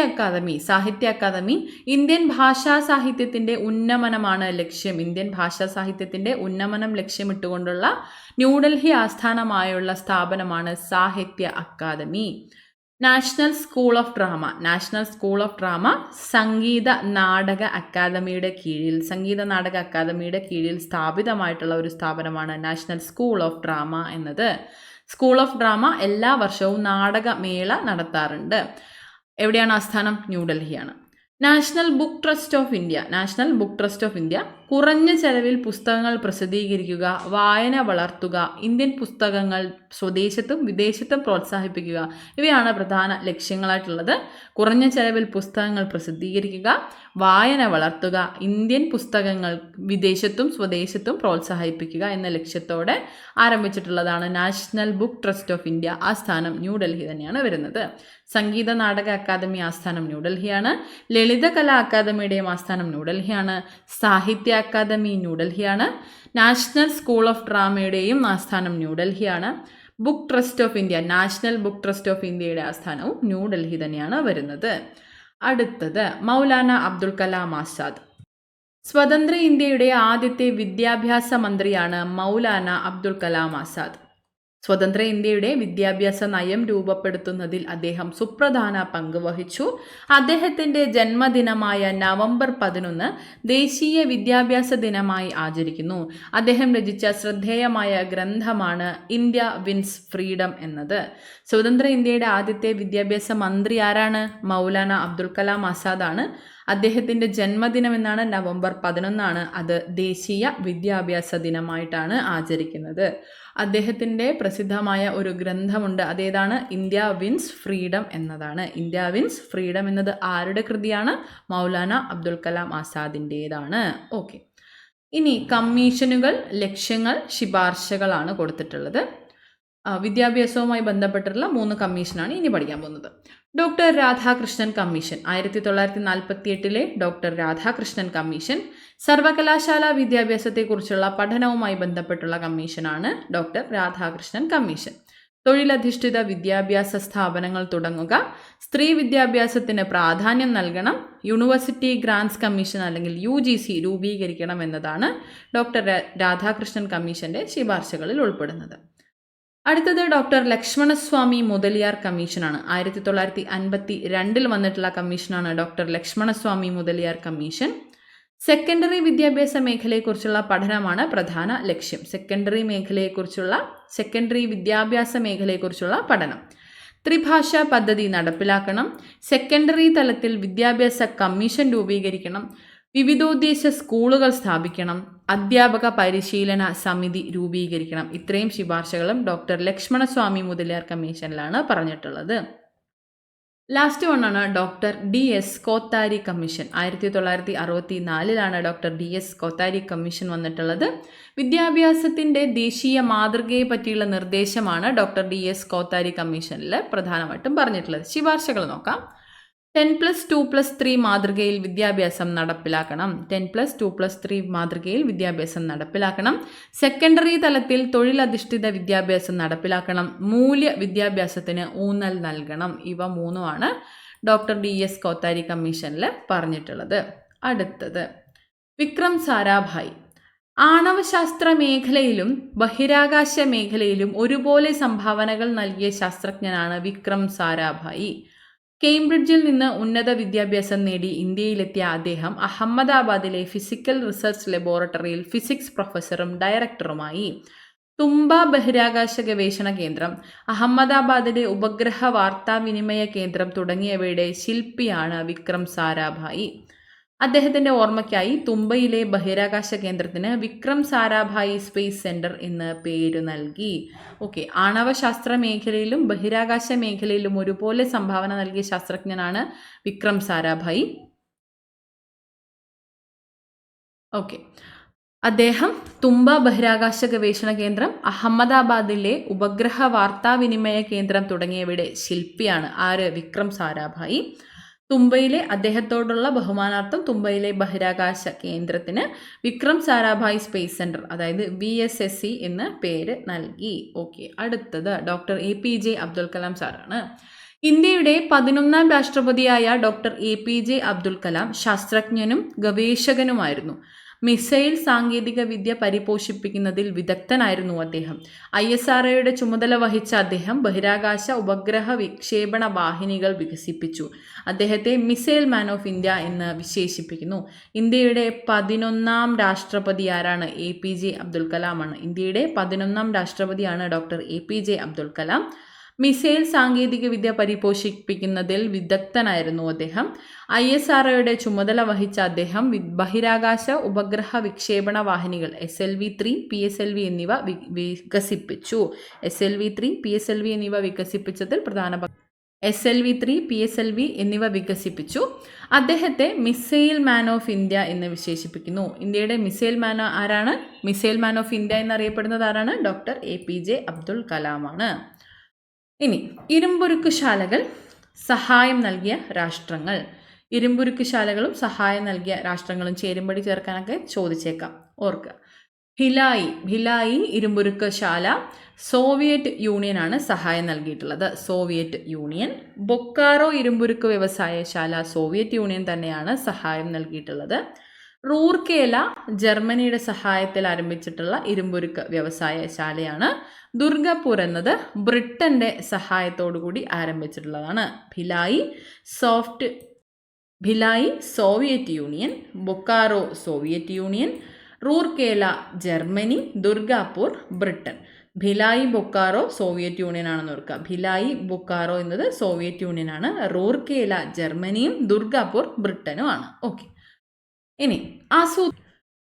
A: അക്കാദമി ഇന്ത്യൻ ഭാഷാ സാഹിത്യത്തിൻ്റെ ഉന്നമനമാണ് ലക്ഷ്യം. ഇന്ത്യൻ ഭാഷാ സാഹിത്യത്തിൻ്റെ ഉന്നമനം ലക്ഷ്യമിട്ടുകൊണ്ടുള്ള ന്യൂഡൽഹി ആസ്ഥാനമായുള്ള സ്ഥാപനമാണ് Sahitya Akademi. National School of Drama Sangeet Natak അക്കാദമിയുടെ കീഴിൽ സ്ഥാപിതമായിട്ടുള്ള ഒരു സ്ഥാപനമാണ് നാഷണൽ സ്കൂൾ ഓഫ് ഡ്രാമ എന്നത്. സ്കൂൾ ഓഫ് ഡ്രാമ എല്ലാ വർഷവും നാടകമേള നടത്താറുണ്ട്. എവിടെയാണ് ആസ്ഥാനം? ന്യൂഡൽഹിയാണ്. National Book Trust of India കുറഞ്ഞ ചെലവിൽ പുസ്തകങ്ങൾ പ്രസിദ്ധീകരിക്കുക, വായന വളർത്തുക, ഇന്ത്യൻ പുസ്തകങ്ങൾ സ്വദേശത്തും വിദേശത്തും പ്രോത്സാഹിപ്പിക്കുക, ഇവയാണ് പ്രധാന ലക്ഷ്യങ്ങളായിട്ടുള്ളത്. കുറഞ്ഞ ചെലവിൽ പുസ്തകങ്ങൾ പ്രസിദ്ധീകരിക്കുക, വായന വളർത്തുക, ഇന്ത്യൻ പുസ്തകങ്ങൾ വിദേശത്തും സ്വദേശത്തും പ്രോത്സാഹിപ്പിക്കുക എന്ന ലക്ഷ്യത്തോടെ ആരംഭിച്ചിട്ടുള്ളതാണ് National Book Trust of India. ആസ്ഥാനം ന്യൂഡൽഹി തന്നെയാണ് വരുന്നത്. സംഗീത നാടക അക്കാദമി ആസ്ഥാനം ന്യൂഡൽഹിയാണ്. ലളിതകലാ അക്കാദമിയുടെയും ആസ്ഥാനം ന്യൂഡൽഹിയാണ്. സാഹിത്യ അക്കാദമി ന്യൂഡൽഹിയാണ്. നാഷണൽ സ്കൂൾ ഓഫ് ഡ്രാമയുടെയും ആസ്ഥാനം ന്യൂഡൽഹിയാണ്. Book Trust of India, National Book Trust of ഇന്ത്യയുടെ ആസ്ഥാനവും ന്യൂഡൽഹി തന്നെയാണ് വരുന്നത്. അടുത്തത് മൗലാന അബ്ദുൽ കലാം ആസാദ്. സ്വതന്ത്ര ഇന്ത്യയുടെ ആദ്യത്തെ വിദ്യാഭ്യാസ മന്ത്രിയാണ് മൗലാന അബ്ദുൽ കലാം ആസാദ്. സ്വതന്ത്ര ഇന്ത്യയുടെ വിദ്യാഭ്യാസ നയം രൂപപ്പെടുത്തുന്നതിൽ അദ്ദേഹം സുപ്രധാന പങ്ക് വഹിച്ചു. അദ്ദേഹത്തിൻ്റെ ജന്മദിനമായ നവംബർ 11 ദേശീയ വിദ്യാഭ്യാസ ദിനമായി ആചരിക്കുന്നു. അദ്ദേഹം രചിച്ച ശ്രദ്ധേയമായ ഗ്രന്ഥമാണ് ഇന്ത്യ വിൻസ് ഫ്രീഡം എന്നത്. സ്വതന്ത്ര ഇന്ത്യയുടെ ആദ്യത്തെ വിദ്യാഭ്യാസ മന്ത്രി ആരാണ്? മൗലാന അബ്ദുൽ കലാം ആസാദാണ്. അദ്ദേഹത്തിൻ്റെ ജന്മദിനം എന്നാണ് നവംബർ 11. അത് ദേശീയ വിദ്യാഭ്യാസ ദിനമായിട്ടാണ് ആചരിക്കുന്നത്. അദ്ദേഹത്തിൻ്റെ പ്രസിദ്ധമായ ഒരു ഗ്രന്ഥമുണ്ട്. അതേതാണ്? ഇന്ത്യ വിൻസ് ഫ്രീഡം എന്നതാണ്. ഇന്ത്യ വിൻസ് ഫ്രീഡം എന്നത് ആരുടെ കൃതിയാണ്? മൗലാന അബ്ദുൽ കലാം ആസാദിൻ്റേതാണ്. ഓക്കെ, ഇനി കമ്മീഷനുകൾ, ലക്ഷ്യങ്ങൾ, ശുപാർശകളാണ് കൊടുത്തിട്ടുള്ളത്. വിദ്യാഭ്യാസവുമായി ബന്ധപ്പെട്ടിട്ടുള്ള 3 കമ്മീഷനാണ് ഇനി പഠിക്കാൻ പോകുന്നത്. Doctor Radhakrishnan commission 1948 doctor Radhakrishnan commission സർവകലാശാല വിദ്യാഭ്യാസത്തെക്കുറിച്ചുള്ള പഠനവുമായി ബന്ധപ്പെട്ടുള്ള കമ്മീഷനാണ് ഡോക്ടർ രാധാകൃഷ്ണൻ കമ്മീഷൻ. തൊഴിലധിഷ്ഠിത വിദ്യാഭ്യാസ സ്ഥാപനങ്ങൾ തുടങ്ങുക, സ്ത്രീ വിദ്യാഭ്യാസത്തിന് പ്രാധാന്യം നൽകണം, യൂണിവേഴ്സിറ്റി ഗ്രാൻസ് കമ്മീഷൻ അല്ലെങ്കിൽ UGC രൂപീകരിക്കണം എന്നതാണ് ഡോക്ടർ രാധാകൃഷ്ണൻ കമ്മീഷൻ്റെ ശുപാർശകളിൽ ഉൾപ്പെടുന്നത്. അടുത്തത് ഡോക്ടർ ലക്ഷ്മണസ്വാമി മുതലിയാർ കമ്മീഷനാണ്. 1952 വന്നിട്ടുള്ള കമ്മീഷനാണ് doctor Lakshmanaswami Mudaliar commission. Secondary വിദ്യാഭ്യാസ മേഖലയെക്കുറിച്ചുള്ള പഠനമാണ് പ്രധാന ലക്ഷ്യം. സെക്കൻഡറി വിദ്യാഭ്യാസ മേഖലയെക്കുറിച്ചുള്ള പഠനം. ത്രിഭാഷാ പദ്ധതി നടപ്പിലാക്കണം. സെക്കൻഡറി തലത്തിൽ വിദ്യാഭ്യാസ കമ്മീഷൻ രൂപീകരിക്കണം. വിവിധോദ്ദേശ സ്കൂളുകൾ സ്ഥാപിക്കണം. അധ്യാപക പരിശീലന സമിതി രൂപീകരിക്കണം. ഇത്രയും ശുപാർശകളും ഡോക്ടർ ലക്ഷ്മണസ്വാമി മുതലിയാർ കമ്മീഷനിലാണ് പറഞ്ഞിട്ടുള്ളത്. ലാസ്റ്റ് വണ്ണാണ് doctor DS Kothari commission. 1964 doctor DS Kothari commission വന്നിട്ടുള്ളത്. വിദ്യാഭ്യാസത്തിൻ്റെ ദേശീയ മാതൃകയെ പറ്റിയുള്ള നിർദ്ദേശമാണ് ഡോക്ടർ DS കോത്താരി കമ്മീഷനിൽ പ്രധാനമായിട്ടും പറഞ്ഞിട്ടുള്ളത്. ശുപാർശകൾ നോക്കാം. 10+2+3 മാതൃകയിൽ വിദ്യാഭ്യാസം നടപ്പിലാക്കണം. 10+2+3 മാതൃകയിൽ വിദ്യാഭ്യാസം നടപ്പിലാക്കണം. സെക്കൻഡറി തലത്തിൽ തൊഴിലധിഷ്ഠിത വിദ്യാഭ്യാസം നടപ്പിലാക്കണം. മൂല്യ വിദ്യാഭ്യാസത്തിന് ഊന്നൽ നൽകണം. ഇവ മൂന്നുമാണ് ഡോക്ടർ DS കോത്താരി കമ്മീഷനിൽ പറഞ്ഞിട്ടുള്ളത്. അടുത്തത് വിക്രം സാരാഭായ്. ആണവശാസ്ത്ര മേഖലയിലും ബഹിരാകാശ മേഖലയിലും ഒരുപോലെ സംഭാവനകൾ നൽകിയ ശാസ്ത്രജ്ഞനാണ് വിക്രം സാരാഭായി. കേംബ്രിഡ്ജിൽ നിന്ന് ഉന്നത വിദ്യാഭ്യാസം നേടി ഇന്ത്യയിലെത്തിയ അദ്ദേഹം അഹമ്മദാബാദിലെ ഫിസിക്കൽ റിസർച്ച് ലബോറട്ടറിയിൽ ഫിസിക്സ് പ്രൊഫസറും ഡയറക്ടറുമായി. തുമ്പ ബഹിരാകാശ ഗവേഷണ കേന്ദ്രം, അഹമ്മദാബാദിലെ ഉപഗ്രഹ വാർത്താവിനിമയ കേന്ദ്രം തുടങ്ങിയവയുടെ ശില്പിയാണ് വിക്രം സാരാഭായി. അദ്ദേഹത്തിൻ്റെ ഓർമ്മയ്ക്കായി തുമ്പയിലെ ബഹിരാകാശ കേന്ദ്രത്തിന് വിക്രം സാരാഭായി സ്പേസ് സെൻറ്റർ എന്ന് പേര് നൽകി. ഓക്കെ, ആണവശാസ്ത്ര മേഖലയിലും ബഹിരാകാശ മേഖലയിലും ഒരുപോലെ സംഭാവന നൽകിയ ശാസ്ത്രജ്ഞനാണ് വിക്രം സാരാഭായി. ഓക്കെ, അദ്ദേഹം തുമ്പ ബഹിരാകാശ ഗവേഷണ കേന്ദ്രം, അഹമ്മദാബാദിലെ ഉപഗ്രഹ വാർത്താവിനിമയ കേന്ദ്രം തുടങ്ങിയവയുടെ ശില്പിയാണ്. ആര്? വിക്രം സാരാഭായി. തുമ്പയിലെ അദ്ദേഹത്തോടുള്ള ബഹുമാനാർത്ഥം തുമ്പയിലെ ബഹിരാകാശ കേന്ദ്രത്തിന് വിക്രം സാരാഭായ് സ്പേസ് സെൻറ്റർ, അതായത് VSSC എന്ന് പേര് നൽകി. ഓക്കെ, അടുത്തത് ഡോക്ടർ APJ അബ്ദുൽ കലാം സാറാണ്. ഇന്ത്യയുടെ 11ാം രാഷ്ട്രപതിയായ ഡോക്ടർ APJ അബ്ദുൽ കലാം ശാസ്ത്രജ്ഞനും ഗവേഷകനുമായിരുന്നു. മിസൈൽ സാങ്കേതിക വിദ്യ പരിപോഷിപ്പിക്കുന്നതിൽ വിദഗ്ധനായിരുന്നു അദ്ദേഹം. ISROയുടെ ചുമതല വഹിച്ച അദ്ദേഹം ബഹിരാകാശ ഉപഗ്രഹ വിക്ഷേപണ വാഹിനികൾ വികസിപ്പിച്ചു. അദ്ദേഹത്തെ മിസൈൽ മാൻ ഓഫ് ഇന്ത്യ എന്ന് വിശേഷിപ്പിക്കുന്നു. ഇന്ത്യയുടെ 11ാം രാഷ്ട്രപതി ആരാണ്? APJ അബ്ദുൽ കലാമാണ്. ഇന്ത്യയുടെ 11ാം രാഷ്ട്രപതിയാണ് doctor APJ Abdul Kalam. Missile സാങ്കേതിക വിദ്യ പരിപോഷിപ്പിക്കുന്നതിൽ വിദഗ്ധനായിരുന്നു അദ്ദേഹം. ISROയുടെ ചുമതല വഹിച്ച അദ്ദേഹം ബഹിരാകാശ ഉപഗ്രഹ വിക്ഷേപണ വാഹിനികൾ SLV-3, PSLV എന്നിവ വികസിപ്പിച്ചു. SLV-3, PSLV എന്നിവ വികസിപ്പിച്ചതിൽ പ്രധാന SLV-3, PSLV എന്നിവ വികസിപ്പിച്ചു. അദ്ദേഹത്തെ മിസൈൽ മാൻ ഓഫ് ഇന്ത്യ എന്ന് വിശേഷിപ്പിക്കുന്നു. ഇന്ത്യയുടെ മിസൈൽ മാൻ ആരാണ്? മിസൈൽ മാൻ ഓഫ് ഇന്ത്യ എന്നറിയപ്പെടുന്നത് ആരാണ്? ഡോക്ടർ APJ അബ്ദുൽ കലാമാണ്. ഇനി ഇരുമ്പുരുക്കുശാലകൾ സഹായം നൽകിയ രാഷ്ട്രങ്ങൾ. ഇരുമ്പുരുക്കുശാലകളും സഹായം നൽകിയ രാഷ്ട്രങ്ങളും ചേരുംപടി ചേർക്കാനൊക്കെ ചോദിച്ചേക്കാം, ഓർക്കുക. ഭിലായി ഇരുമ്പുരുക്കുശാല സോവിയറ്റ് യൂണിയനാണ് സഹായം നൽകിയിട്ടുള്ളത്. Soviet Union. ബൊക്കാറോ ഇരുമ്പുരുക്ക് വ്യവസായശാല സോവിയറ്റ് യൂണിയൻ തന്നെയാണ് സഹായം നൽകിയിട്ടുള്ളത്. റൂർക്കേല ജർമ്മനിയുടെ സഹായത്തിൽ ആരംഭിച്ചിട്ടുള്ള ഇരുമ്പുരുക്ക് വ്യവസായശാലയാണ്. ദുർഗാപൂർ എന്നത് ബ്രിട്ടന്റെ സഹായത്തോടു കൂടി ആരംഭിച്ചിട്ടുള്ളതാണ്. Bhilai Soviet Union, Bokaro Soviet Union, Rourkela Germany, Durgapur Britain. Bhilai Bokaro Soviet Union ആണെന്ന് ഓർക്കുക. ഭിലായി ബൊക്കാറോ എന്നത് സോവിയറ്റ് യൂണിയൻ ആണ്. റൂർക്കേല ജർമ്മനിയും ദുർഗാപൂർ ബ്രിട്ടനുമാണ്. ഓക്കെ, ഇനി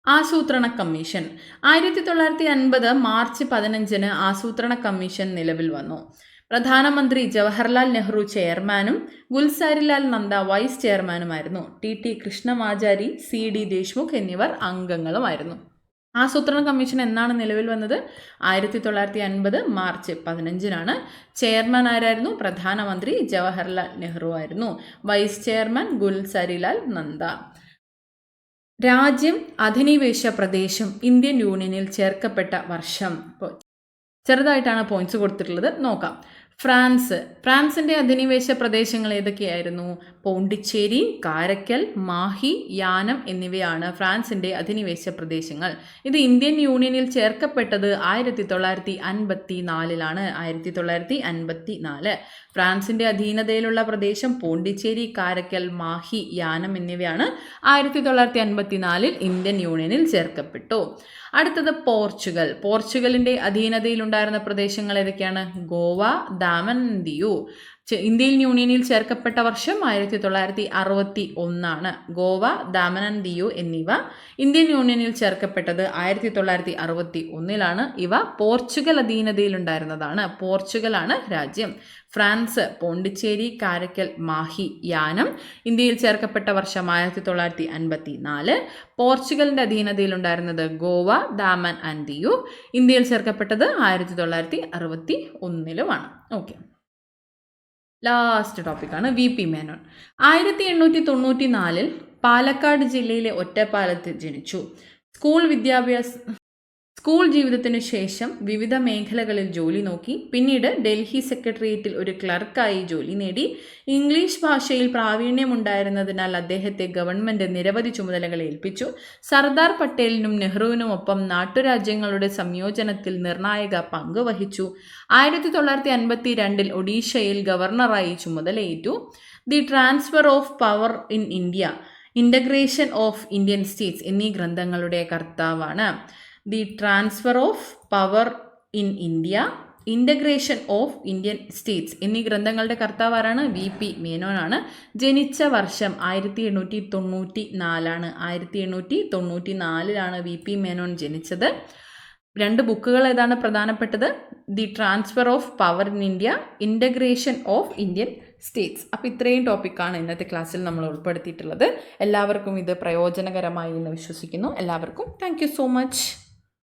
A: ആസൂത്രണ കമ്മീഷൻ. 1950 മാർച്ച് 15 ആസൂത്രണ കമ്മീഷൻ നിലവിൽ വന്നു. പ്രധാനമന്ത്രി ജവഹർലാൽ നെഹ്റു ചെയർമാനും ഗുൽസാരിലാൽ നന്ദ വൈസ് ചെയർമാനുമായിരുന്നു. TT കൃഷ്ണമാചാരി, CD ദേശ്മുഖ് എന്നിവർ അംഗങ്ങളുമായിരുന്നു. ആസൂത്രണ കമ്മീഷൻ എന്നാണ് നിലവിൽ വന്നത്? 1950 മാർച്ച് 15 ചെയർമാൻ ആരായിരുന്നു? പ്രധാനമന്ത്രി ജവഹർലാൽ നെഹ്റു ആയിരുന്നു. Vice chairman Gulzarilal Nanda. രാജ്യം, അധിനിവേശ പ്രദേശം ഇന്ത്യൻ യൂണിയനിൽ ചേർക്കപ്പെട്ട വർഷം. ചെറുതായിട്ടാണ് പോയിന്റ്സ് കൊടുത്തിട്ടുള്ളത്, നോക്കാം. ഫ്രാൻസിൻ്റെ അധിനിവേശ പ്രദേശങ്ങൾ ഏതൊക്കെയായിരുന്നു? പോണ്ടിച്ചേരി, കാരക്കൽ, മാഹി, യാനം എന്നിവയാണ് ഫ്രാൻസിൻ്റെ അധിനിവേശ പ്രദേശങ്ങൾ. ഇത് ഇന്ത്യൻ യൂണിയനിൽ ചേർക്കപ്പെട്ടത് 1954 1954. ഫ്രാൻസിൻ്റെ അധീനതയിലുള്ള പ്രദേശം പോണ്ടിച്ചേരി, കാരക്കൽ, മാഹി, യാനം എന്നിവയാണ് 1954 ഇന്ത്യൻ യൂണിയനിൽ ചേർക്കപ്പെട്ടു. അടുത്തത് പോർച്ചുഗലിൻ്റെ അധീനതയിലുണ്ടായിരുന്ന പ്രദേശങ്ങൾ ഏതൊക്കെയാണ്? ഗോവ, ദാമൻ ദിയു. ഇന്ത്യൻ യൂണിയനിൽ ചേർക്കപ്പെട്ട വർഷം 1961. ഗോവ, ദാമൻ ആൻഡ് ദിയു എന്നിവ ഇന്ത്യൻ യൂണിയനിൽ ചേർക്കപ്പെട്ടത് 1961. ഇവ പോർച്ചുഗൽ അധീനതയിലുണ്ടായിരുന്നതാണ്. പോർച്ചുഗലാണ് രാജ്യം. ഫ്രാൻസ്, പോണ്ടിച്ചേരി, കാരക്കൽ, മാഹി, യാനം ഇന്ത്യയിൽ ചേർക്കപ്പെട്ട വർഷം 1954. പോർച്ചുഗലിൻ്റെ അധീനതയിലുണ്ടായിരുന്നത് ഗോവ, ദാമൻ ആൻഡ് ദിയു. ഇന്ത്യയിൽ ചേർക്കപ്പെട്ടത് 1961. ഓക്കെ, ലാസ്റ്റ് ടോപ്പിക്കാണ് VP മേനോൻ. 1894 പാലക്കാട് ജില്ലയിലെ ഒറ്റപ്പാലത്ത് ജനിച്ചു. സ്കൂൾ ജീവിതത്തിനു ശേഷം വിവിധ മേഖലകളിൽ ജോലി നോക്കി. പിന്നീട് ഡൽഹി സെക്രട്ടേറിയറ്റിൽ ഒരു ക്ലർക്കായി ജോലി നേടി. ഇംഗ്ലീഷ് ഭാഷയിൽ പ്രാവീണ്യമുണ്ടായിരുന്നതിനാൽ അദ്ദേഹത്തെ ഗവൺമെൻറ് നിരവധി ചുമതലകൾ ഏൽപ്പിച്ചു. സർദാർ പട്ടേലിനും നെഹ്റുവിനുമൊപ്പം നാട്ടുരാജ്യങ്ങളുടെ സംയോജനത്തിൽ നിർണായക പങ്ക് വഹിച്ചു. 1952 ഒഡീഷയിൽ ഗവർണറായി ചുമതലയേറ്റു. The transfer of power in India, integration of Indian States എന്നീ ഗ്രന്ഥങ്ങളുടെ കർത്താവാണ്. The transfer of power in India, integration of Indian States എന്നീ ഗ്രന്ഥങ്ങളുടെ കർത്താവ് ആരാണ്? VP മേനോനാണ്. ജനിച്ച വർഷം 1894. 1894 VP മേനോൻ ജനിച്ചത്. 2 ബുക്കുകൾ ഏതാണ് പ്രധാനപ്പെട്ടത്? The transfer of power in India, integration of Indian States. അപ്പോൾ ഇത്രയും ടോപ്പിക്കാണ് ഇന്നത്തെ ക്ലാസ്സിൽ നമ്മൾ ഉൾപ്പെടുത്തിയിട്ടുള്ളത്. എല്ലാവർക്കും ഇത് പ്രയോജനകരമായി എന്ന് വിശ്വസിക്കുന്നു. എല്ലാവർക്കും താങ്ക് യു സോ മച്ച്.